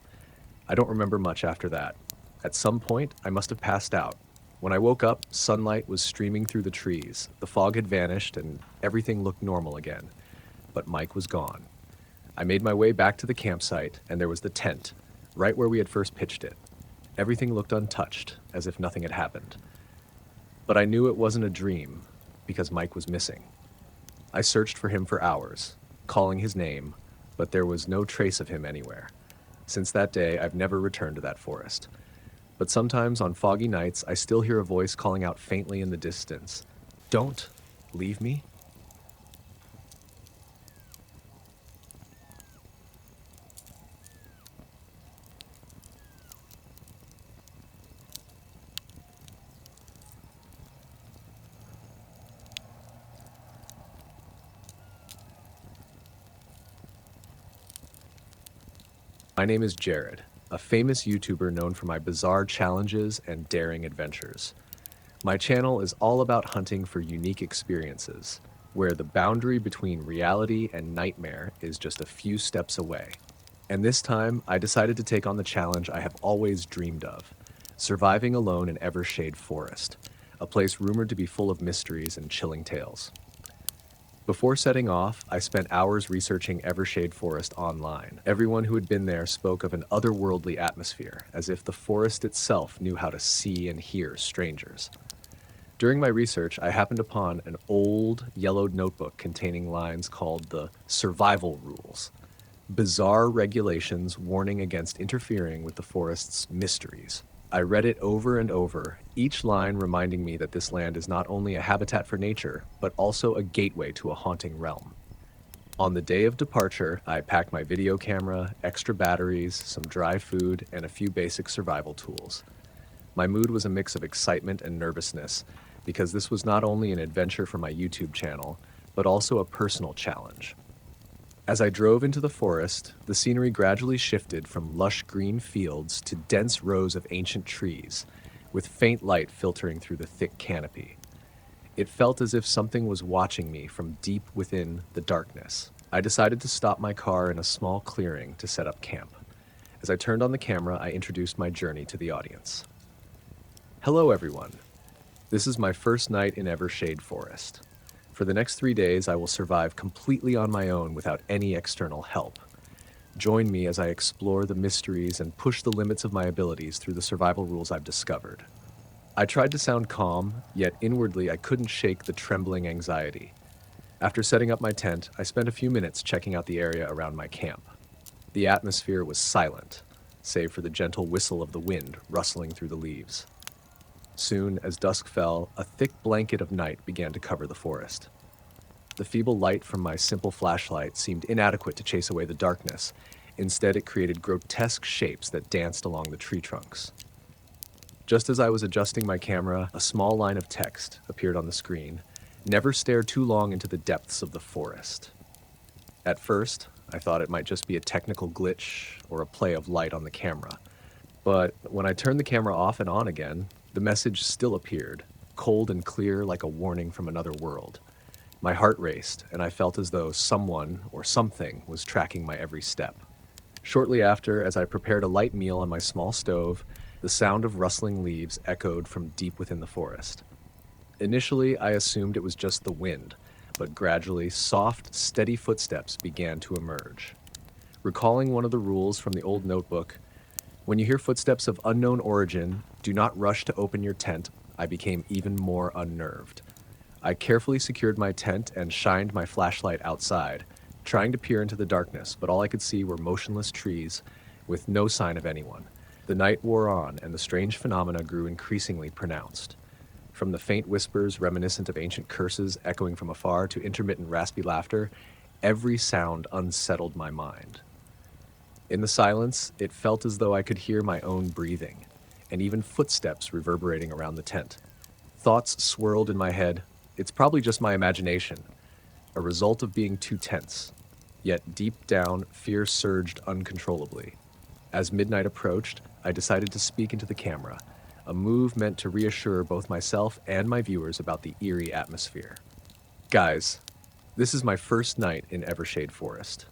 I don't remember much after that. At some point, I must have passed out. When I woke up, sunlight was streaming through the trees. The fog had vanished and everything looked normal again. But Mike was gone. I made my way back to the campsite, and there was the tent, right where we had first pitched it. Everything looked untouched, as if nothing had happened. But I knew it wasn't a dream, because Mike was missing. I searched for him for hours, calling his name, but there was no trace of him anywhere. Since that day, I've never returned to that forest. But sometimes on foggy nights, I still hear a voice calling out faintly in the distance, "Don't leave me." My name is Jared, a famous YouTuber known for my bizarre challenges and daring adventures. My channel is all about hunting for unique experiences, where the boundary between reality and nightmare is just a few steps away. And this time, I decided to take on the challenge I have always dreamed of, surviving alone in Evershade Forest, a place rumored to be full of mysteries and chilling tales. Before setting off, I spent hours researching Evershade Forest online. Everyone who had been there spoke of an otherworldly atmosphere, as if the forest itself knew how to see and hear strangers. During my research, I happened upon an old, yellowed notebook containing lines called the survival rules, bizarre regulations warning against interfering with the forest's mysteries. I read it over and over, each line reminding me that this land is not only a habitat for nature, but also a gateway to a haunting realm. On the day of departure, I packed my video camera, extra batteries, some dry food, and a few basic survival tools. My mood was a mix of excitement and nervousness, because this was not only an adventure for my YouTube channel, but also a personal challenge. As I drove into the forest, the scenery gradually shifted from lush green fields to dense rows of ancient trees, with faint light filtering through the thick canopy. It felt as if something was watching me from deep within the darkness. I decided to stop my car in a small clearing to set up camp. As I turned on the camera, I introduced my journey to the audience. Hello, everyone. This is my first night in Evershade Forest. For the next 3 days, I will survive completely on my own without any external help. Join me as I explore the mysteries and push the limits of my abilities through the survival rules I've discovered. I tried to sound calm, yet inwardly I couldn't shake the trembling anxiety. After setting up my tent, I spent a few minutes checking out the area around my camp. The atmosphere was silent, save for the gentle whistle of the wind rustling through the leaves. Soon, as dusk fell, a thick blanket of night began to cover the forest. The feeble light from my simple flashlight seemed inadequate to chase away the darkness. Instead, it created grotesque shapes that danced along the tree trunks. Just as I was adjusting my camera, a small line of text appeared on the screen. "Never stare too long into the depths of the forest." At first, I thought it might just be a technical glitch or a play of light on the camera. But when I turned the camera off and on again, the message still appeared, cold and clear like a warning from another world. My heart raced, and I felt as though someone or something was tracking my every step. Shortly after, as I prepared a light meal on my small stove, the sound of rustling leaves echoed from deep within the forest. Initially, I assumed it was just the wind, but gradually, soft, steady footsteps began to emerge. Recalling one of the rules from the old notebook, when you hear footsteps of unknown origin, do not rush to open your tent, I became even more unnerved. I carefully secured my tent and shined my flashlight outside, trying to peer into the darkness, but all I could see were motionless trees with no sign of anyone. The night wore on, and the strange phenomena grew increasingly pronounced. From the faint whispers reminiscent of ancient curses echoing from afar to intermittent raspy laughter, every sound unsettled my mind. In the silence, it felt as though I could hear my own breathing, and even footsteps reverberating around the tent. Thoughts swirled in my head. It's probably just my imagination, a result of being too tense. Yet deep down, fear surged uncontrollably. As midnight approached, I decided to speak into the camera, a move meant to reassure both myself and my viewers about the eerie atmosphere. Guys, this is my first night in Evershade Forest.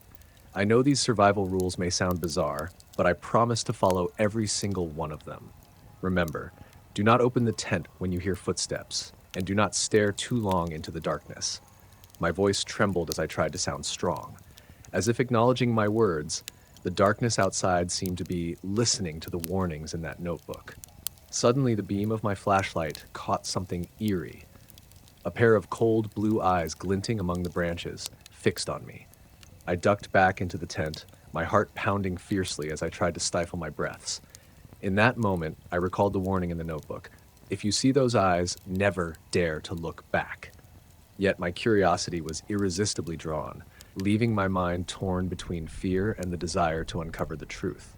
I know these survival rules may sound bizarre, but I promise to follow every single one of them. Remember, do not open the tent when you hear footsteps, and do not stare too long into the darkness. My voice trembled as I tried to sound strong. As if acknowledging my words, the darkness outside seemed to be listening to the warnings in that notebook. Suddenly, the beam of my flashlight caught something eerie. A pair of cold blue eyes glinting among the branches, fixed on me. I ducked back into the tent, my heart pounding fiercely as I tried to stifle my breaths. In that moment, I recalled the warning in the notebook. If you see those eyes, never dare to look back. Yet my curiosity was irresistibly drawn, leaving my mind torn between fear and the desire to uncover the truth.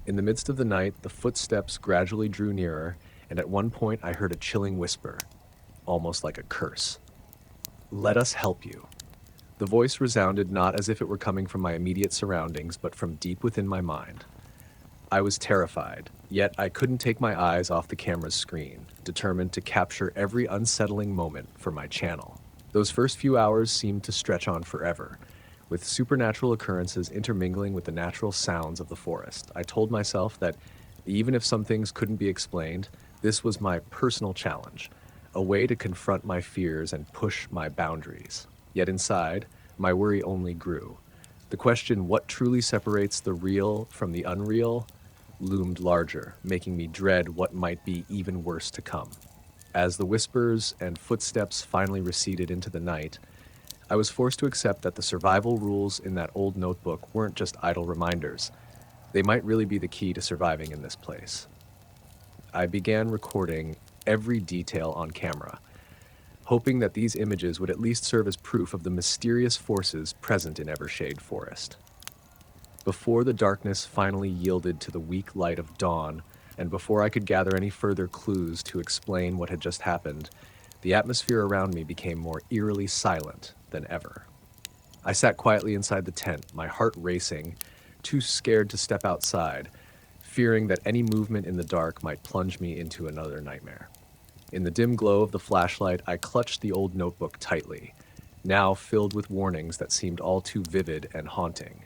In the midst of the night, the footsteps gradually drew nearer, and at one point I heard a chilling whisper, almost like a curse. "Let us help you." The voice resounded not as if it were coming from my immediate surroundings, but from deep within my mind. I was terrified, yet I couldn't take my eyes off the camera's screen, determined to capture every unsettling moment for my channel. Those first few hours seemed to stretch on forever, with supernatural occurrences intermingling with the natural sounds of the forest. I told myself that even if some things couldn't be explained, this was my personal challenge, a way to confront my fears and push my boundaries. Yet inside, my worry only grew. The question, what truly separates the real from the unreal, loomed larger, making me dread what might be even worse to come. As the whispers and footsteps finally receded into the night, I was forced to accept that the survival rules in that old notebook weren't just idle reminders. They might really be the key to surviving in this place. I began recording every detail on camera, hoping that these images would at least serve as proof of the mysterious forces present in Evershade Forest. Before the darkness finally yielded to the weak light of dawn, and before I could gather any further clues to explain what had just happened, the atmosphere around me became more eerily silent than ever. I sat quietly inside the tent, my heart racing, too scared to step outside, fearing that any movement in the dark might plunge me into another nightmare. In the dim glow of the flashlight, I clutched the old notebook tightly, now filled with warnings that seemed all too vivid and haunting.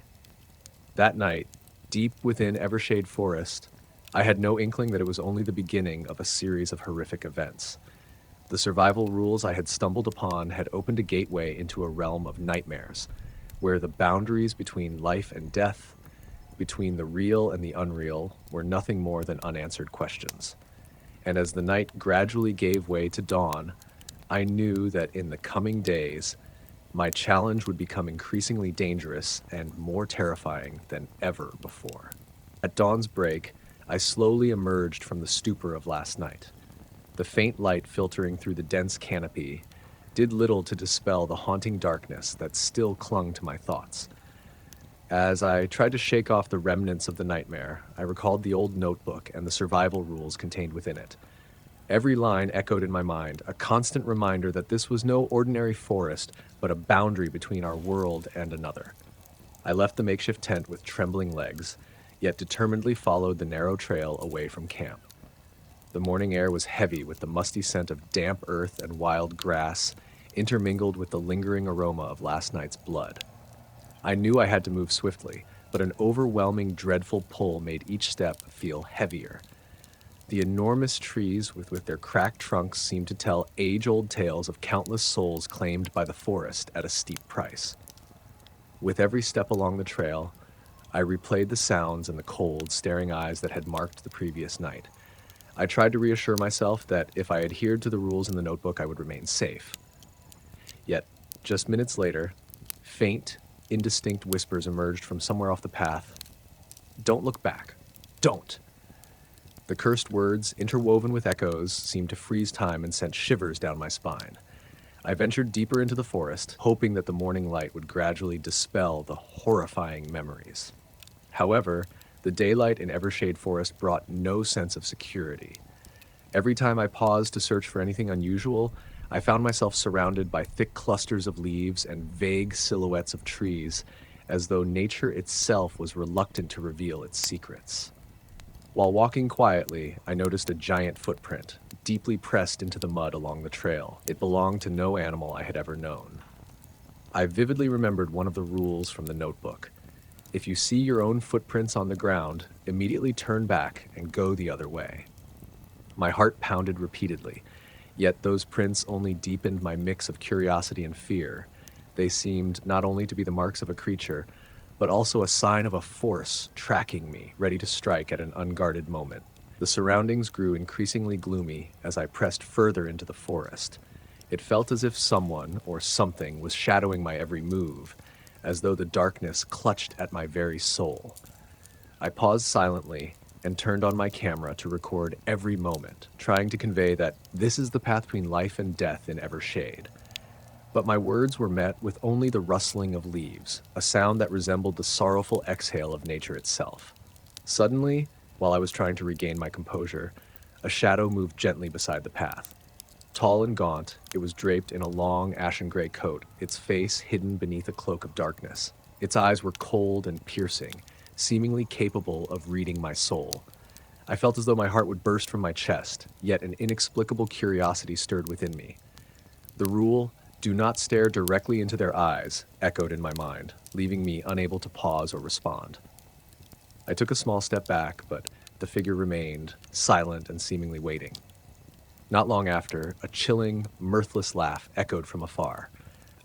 That night, deep within Evershade Forest, I had no inkling that it was only the beginning of a series of horrific events. The survival rules I had stumbled upon had opened a gateway into a realm of nightmares, where the boundaries between life and death, between the real and the unreal, were nothing more than unanswered questions. And as the night gradually gave way to dawn, I knew that in the coming days, my challenge would become increasingly dangerous and more terrifying than ever before. At dawn's break, I slowly emerged from the stupor of last night. The faint light filtering through the dense canopy did little to dispel the haunting darkness that still clung to my thoughts. As I tried to shake off the remnants of the nightmare, I recalled the old notebook and the survival rules contained within it. Every line echoed in my mind, a constant reminder that this was no ordinary forest, but a boundary between our world and another. I left the makeshift tent with trembling legs, yet determinedly followed the narrow trail away from camp. The morning air was heavy with the musty scent of damp earth and wild grass, intermingled with the lingering aroma of last night's blood. I knew I had to move swiftly, but an overwhelming, dreadful pull made each step feel heavier. The enormous trees with their cracked trunks seemed to tell age-old tales of countless souls claimed by the forest at a steep price. With every step along the trail, I replayed the sounds and the cold, staring eyes that had marked the previous night. I tried to reassure myself that if I adhered to the rules in the notebook, I would remain safe. Yet, just minutes later, faint, indistinct whispers emerged from somewhere off the path. "Don't look back. Don't." The cursed words, interwoven with echoes, seemed to freeze time and sent shivers down my spine. I ventured deeper into the forest, hoping that the morning light would gradually dispel the horrifying memories. However, the daylight in Evershade Forest brought no sense of security. Every time I paused to search for anything unusual, I found myself surrounded by thick clusters of leaves and vague silhouettes of trees, as though nature itself was reluctant to reveal its secrets. While walking quietly, I noticed a giant footprint, deeply pressed into the mud along the trail. It belonged to no animal I had ever known. I vividly remembered one of the rules from the notebook. If you see your own footprints on the ground, immediately turn back and go the other way. My heart pounded repeatedly, yet those prints only deepened my mix of curiosity and fear. They seemed not only to be the marks of a creature, but also a sign of a force tracking me, ready to strike at an unguarded moment. The surroundings grew increasingly gloomy as I pressed further into the forest. It felt as if someone or something was shadowing my every move, as though the darkness clutched at my very soul. I paused silently and turned on my camera to record every moment, trying to convey that this is the path between life and death in Evershade. But my words were met with only the rustling of leaves, a sound that resembled the sorrowful exhale of nature itself. Suddenly, while I was trying to regain my composure, a shadow moved gently beside the path. Tall and gaunt, it was draped in a long ashen gray coat, its face hidden beneath a cloak of darkness. Its eyes were cold and piercing, seemingly capable of reading my soul. I felt as though my heart would burst from my chest, yet an inexplicable curiosity stirred within me. The rule, "Do not stare directly into their eyes," echoed in my mind, leaving me unable to pause or respond. I took a small step back, but the figure remained, silent and seemingly waiting. Not long after, a chilling, mirthless laugh echoed from afar,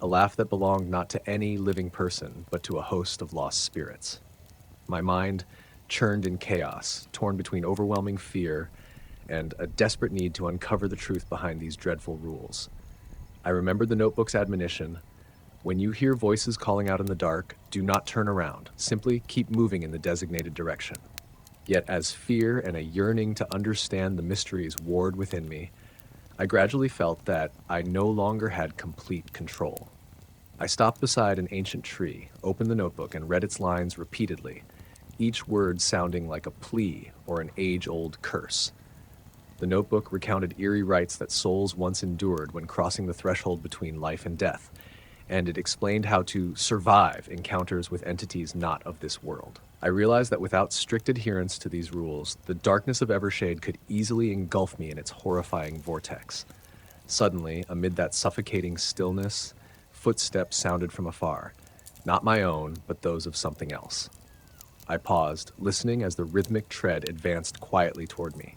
a laugh that belonged not to any living person, but to a host of lost spirits. My mind churned in chaos, torn between overwhelming fear and a desperate need to uncover the truth behind these dreadful rules. I remembered the notebook's admonition: when you hear voices calling out in the dark, do not turn around, simply keep moving in the designated direction. Yet as fear and a yearning to understand the mysteries warred within me, I gradually felt that I no longer had complete control. I stopped beside an ancient tree, opened the notebook, and read its lines repeatedly, each word sounding like a plea or an age-old curse. The notebook recounted eerie rites that souls once endured when crossing the threshold between life and death, and it explained how to survive encounters with entities not of this world. I realized that without strict adherence to these rules, the darkness of Evershade could easily engulf me in its horrifying vortex. Suddenly, amid that suffocating stillness, footsteps sounded from afar, not my own, but those of something else. I paused, listening as the rhythmic tread advanced quietly toward me.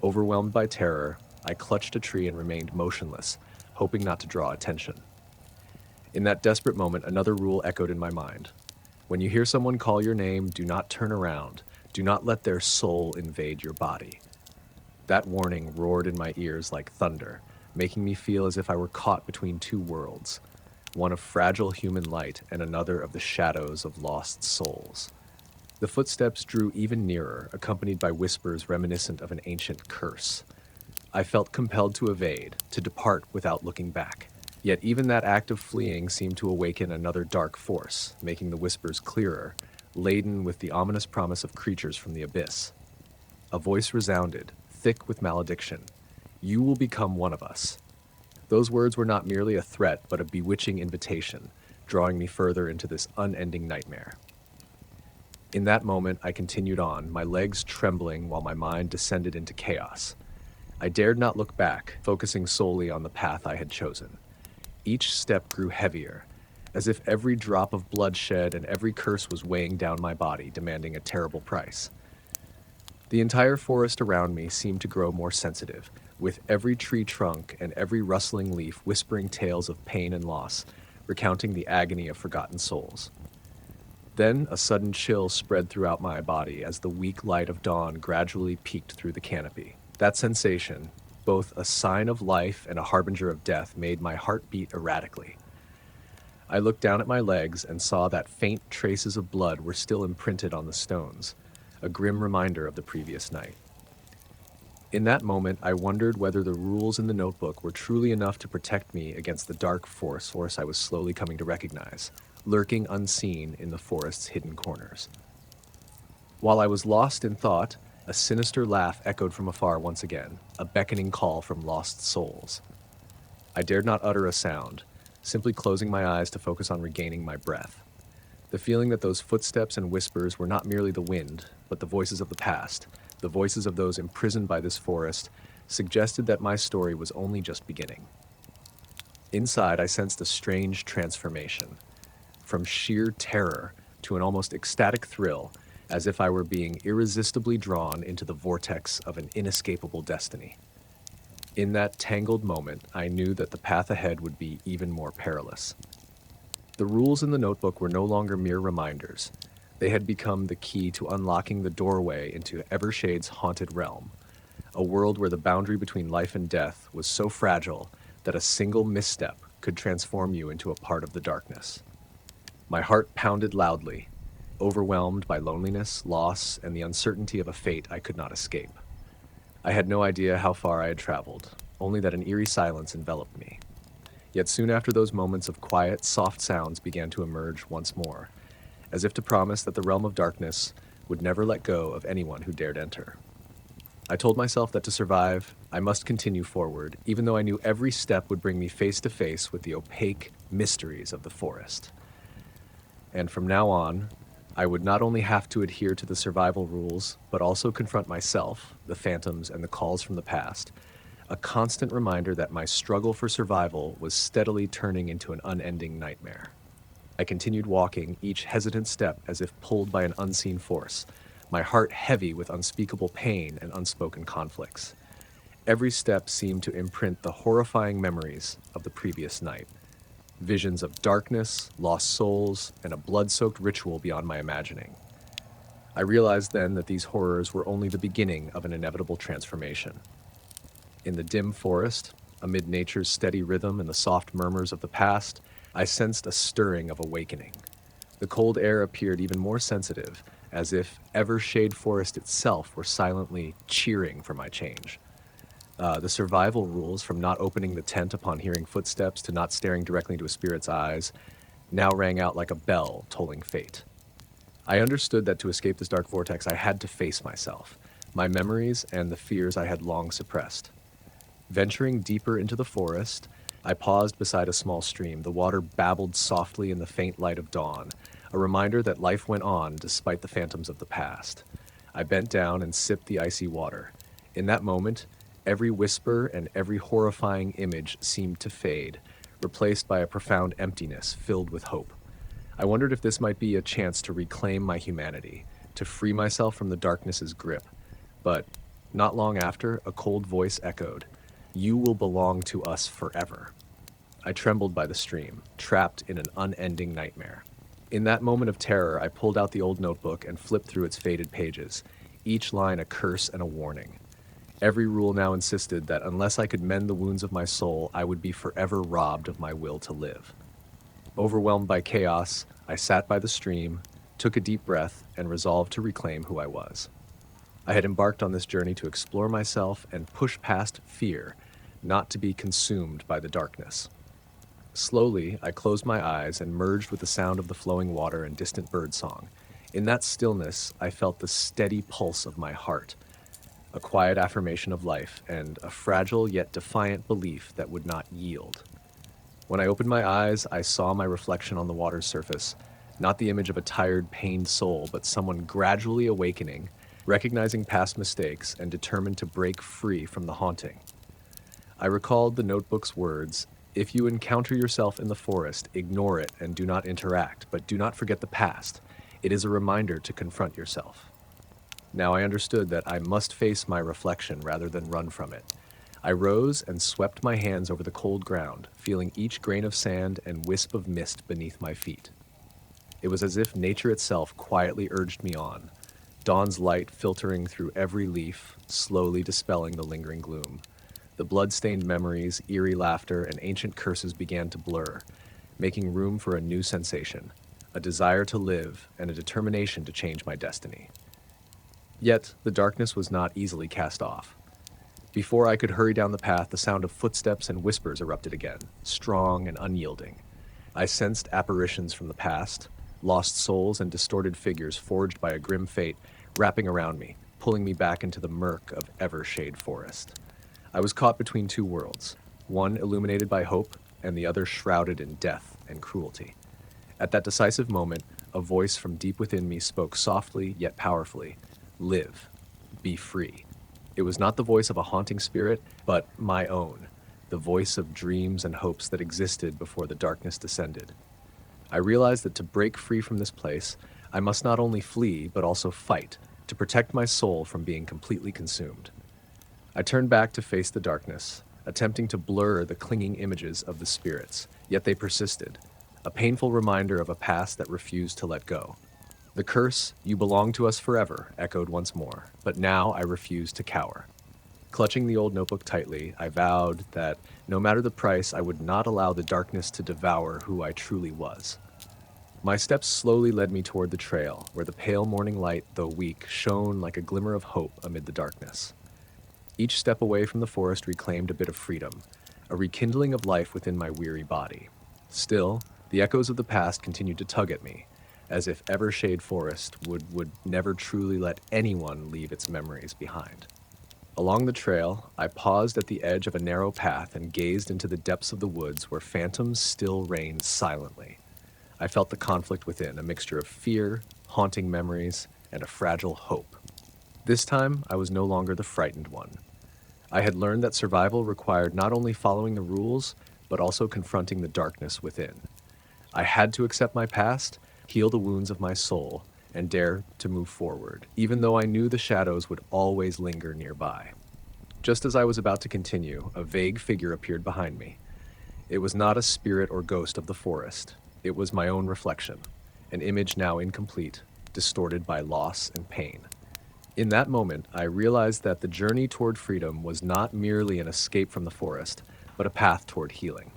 Overwhelmed by terror, I clutched a tree and remained motionless, hoping not to draw attention. In that desperate moment, another rule echoed in my mind. When you hear someone call your name, do not turn around. Do not let their soul invade your body. That warning roared in my ears like thunder, making me feel as if I were caught between two worlds, one of fragile human light and another of the shadows of lost souls. The footsteps drew even nearer, accompanied by whispers reminiscent of an ancient curse. I felt compelled to evade, to depart without looking back. Yet even that act of fleeing seemed to awaken another dark force, making the whispers clearer, laden with the ominous promise of creatures from the abyss. A voice resounded, thick with malediction. "You will become one of us." Those words were not merely a threat, but a bewitching invitation, drawing me further into this unending nightmare. In that moment, I continued on, my legs trembling while my mind descended into chaos. I dared not look back, focusing solely on the path I had chosen. Each step grew heavier, as if every drop of blood shed and every curse was weighing down my body, demanding a terrible price. The entire forest around me seemed to grow more sensitive, with every tree trunk and every rustling leaf whispering tales of pain and loss, recounting the agony of forgotten souls. Then a sudden chill spread throughout my body as the weak light of dawn gradually peeked through the canopy. That sensation, both a sign of life and a harbinger of death, made my heart beat erratically. I looked down at my legs and saw that faint traces of blood were still imprinted on the stones, a grim reminder of the previous night. In that moment, I wondered whether the rules in the notebook were truly enough to protect me against the dark force I was slowly coming to recognize, lurking unseen in the forest's hidden corners. While I was lost in thought, A sinister laugh echoed from afar once again, a beckoning call from lost souls. I dared not utter a sound, simply closing my eyes to focus on regaining my breath. The feeling that those footsteps and whispers were not merely the wind, but the voices of the past, the voices of those imprisoned by this forest, suggested that my story was only just beginning. Inside, I sensed a strange transformation, from sheer terror to an almost ecstatic thrill, as if I were being irresistibly drawn into the vortex of an inescapable destiny. In that tangled moment, I knew that the path ahead would be even more perilous. The rules in the notebook were no longer mere reminders. They had become the key to unlocking the doorway into Evershade's haunted realm, a world where the boundary between life and death was so fragile that a single misstep could transform you into a part of the darkness. My heart pounded loudly, overwhelmed by loneliness, loss, and the uncertainty of a fate I could not escape. I had no idea how far I had traveled, only that an eerie silence enveloped me. Yet soon after, those moments of quiet, soft sounds began to emerge once more, as if to promise that the realm of darkness would never let go of anyone who dared enter. I told myself that to survive, I must continue forward, even though I knew every step would bring me face to face with the opaque mysteries of the forest. And from now on, I would not only have to adhere to the survival rules, but also confront myself, the phantoms, and the calls from the past, a constant reminder that my struggle for survival was steadily turning into an unending nightmare. I continued walking, each hesitant step as if pulled by an unseen force, my heart heavy with unspeakable pain and unspoken conflicts. Every step seemed to imprint the horrifying memories of the previous night. Visions of darkness, lost souls, and a blood-soaked ritual beyond my imagining. I realized then that these horrors were only the beginning of an inevitable transformation. In the dim forest, amid nature's steady rhythm and the soft murmurs of the past, I sensed a stirring of awakening. The cold air appeared even more sensitive, as if Evershade Forest itself were silently cheering for my change. The survival rules, from not opening the tent upon hearing footsteps to not staring directly into a spirit's eyes, now rang out like a bell tolling fate. I understood that to escape this dark vortex, I had to face myself, my memories, and the fears I had long suppressed. Venturing deeper into the forest, I paused beside a small stream. The water babbled softly in the faint light of dawn, a reminder that life went on despite the phantoms of the past. I bent down and sipped the icy water. In that moment, every whisper and every horrifying image seemed to fade, replaced by a profound emptiness filled with hope. I wondered if this might be a chance to reclaim my humanity, to free myself from the darkness's grip. But not long after, a cold voice echoed, "You will belong to us forever." I trembled by the stream, trapped in an unending nightmare. In that moment of terror, I pulled out the old notebook and flipped through its faded pages, each line a curse and a warning. Every rule now insisted that unless I could mend the wounds of my soul, I would be forever robbed of my will to live. Overwhelmed by chaos, I sat by the stream, took a deep breath, and resolved to reclaim who I was. I had embarked on this journey to explore myself and push past fear, not to be consumed by the darkness. Slowly, I closed my eyes and merged with the sound of the flowing water and distant birdsong. In that stillness, I felt the steady pulse of my heart, a quiet affirmation of life, and a fragile yet defiant belief that would not yield. When I opened my eyes, I saw my reflection on the water's surface, not the image of a tired, pained soul, but someone gradually awakening, recognizing past mistakes, and determined to break free from the haunting. I recalled the notebook's words, "If you encounter yourself in the forest, ignore it and do not interact, but do not forget the past. It is a reminder to confront yourself." Now I understood that I must face my reflection rather than run from it. I rose and swept my hands over the cold ground, feeling each grain of sand and wisp of mist beneath my feet. It was as if nature itself quietly urged me on, dawn's light filtering through every leaf, slowly dispelling the lingering gloom. The blood-stained memories, eerie laughter, and ancient curses began to blur, making room for a new sensation, a desire to live and a determination to change my destiny. Yet, the darkness was not easily cast off. Before I could hurry down the path, the sound of footsteps and whispers erupted again, strong and unyielding. I sensed apparitions from the past, lost souls and distorted figures forged by a grim fate wrapping around me, pulling me back into the murk of Evershade Forest. I was caught between two worlds, one illuminated by hope and the other shrouded in death and cruelty. At that decisive moment, a voice from deep within me spoke softly yet powerfully, "Live, be free." It was not the voice of a haunting spirit, but my own, the voice of dreams and hopes that existed before the darkness descended. I realized that to break free from this place, I must not only flee, but also fight, to protect my soul from being completely consumed. I turned back to face the darkness, attempting to blur the clinging images of the spirits, yet they persisted, a painful reminder of a past that refused to let go. The curse, "You belong to us forever," echoed once more, but now I refused to cower. Clutching the old notebook tightly, I vowed that, no matter the price, I would not allow the darkness to devour who I truly was. My steps slowly led me toward the trail, where the pale morning light, though weak, shone like a glimmer of hope amid the darkness. Each step away from the forest reclaimed a bit of freedom, a rekindling of life within my weary body. Still, the echoes of the past continued to tug at me, as if Evershade Forest would never truly let anyone leave its memories behind. Along the trail, I paused at the edge of a narrow path and gazed into the depths of the woods where phantoms still reigned silently. I felt the conflict within, a mixture of fear, haunting memories, and a fragile hope. This time, I was no longer the frightened one. I had learned that survival required not only following the rules, but also confronting the darkness within. I had to accept my past, heal the wounds of my soul, and dare to move forward, even though I knew the shadows would always linger nearby. Just as I was about to continue, a vague figure appeared behind me. It was not a spirit or ghost of the forest. It was my own reflection, an image now incomplete, distorted by loss and pain. In that moment, I realized that the journey toward freedom was not merely an escape from the forest, but a path toward healing.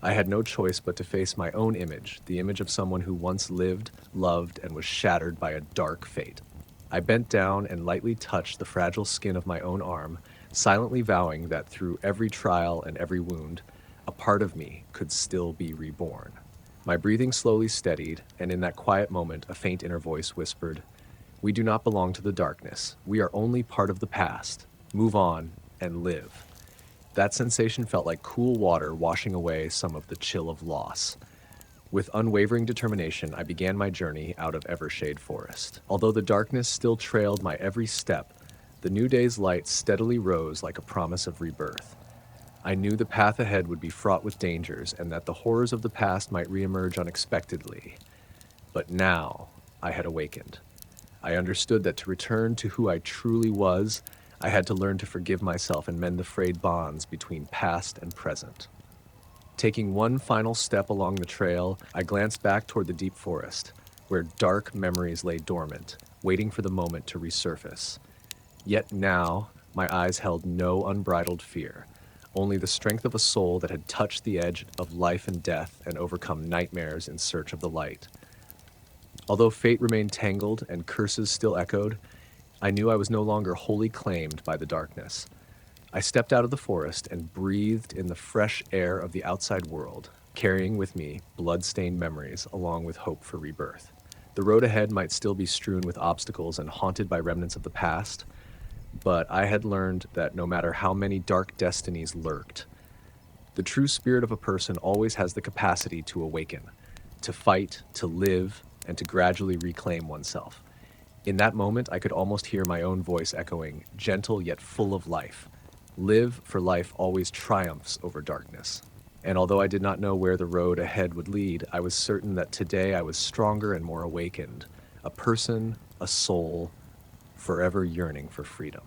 I had no choice but to face my own image, the image of someone who once lived, loved, and was shattered by a dark fate. I bent down and lightly touched the fragile skin of my own arm, silently vowing that through every trial and every wound, a part of me could still be reborn. My breathing slowly steadied, and in that quiet moment, a faint inner voice whispered, "We do not belong to the darkness. We are only part of the past. Move on and live." That sensation felt like cool water washing away some of the chill of loss. With unwavering determination, I began my journey out of Evershade Forest. Although the darkness still trailed my every step, the new day's light steadily rose like a promise of rebirth. I knew the path ahead would be fraught with dangers and that the horrors of the past might reemerge unexpectedly. But now I had awakened. I understood that to return to who I truly was, I had to learn to forgive myself and mend the frayed bonds between past and present. Taking one final step along the trail, I glanced back toward the deep forest, where dark memories lay dormant, waiting for the moment to resurface. Yet now, my eyes held no unbridled fear, only the strength of a soul that had touched the edge of life and death and overcome nightmares in search of the light. Although fate remained tangled and curses still echoed, I knew I was no longer wholly claimed by the darkness. I stepped out of the forest and breathed in the fresh air of the outside world, carrying with me blood-stained memories along with hope for rebirth. The road ahead might still be strewn with obstacles and haunted by remnants of the past, but I had learned that no matter how many dark destinies lurked, the true spirit of a person always has the capacity to awaken, to fight, to live, and to gradually reclaim oneself. In that moment, I could almost hear my own voice echoing, gentle yet full of life. Live, for life always triumphs over darkness. And although I did not know where the road ahead would lead, I was certain that today I was stronger and more awakened, a person, a soul, forever yearning for freedom.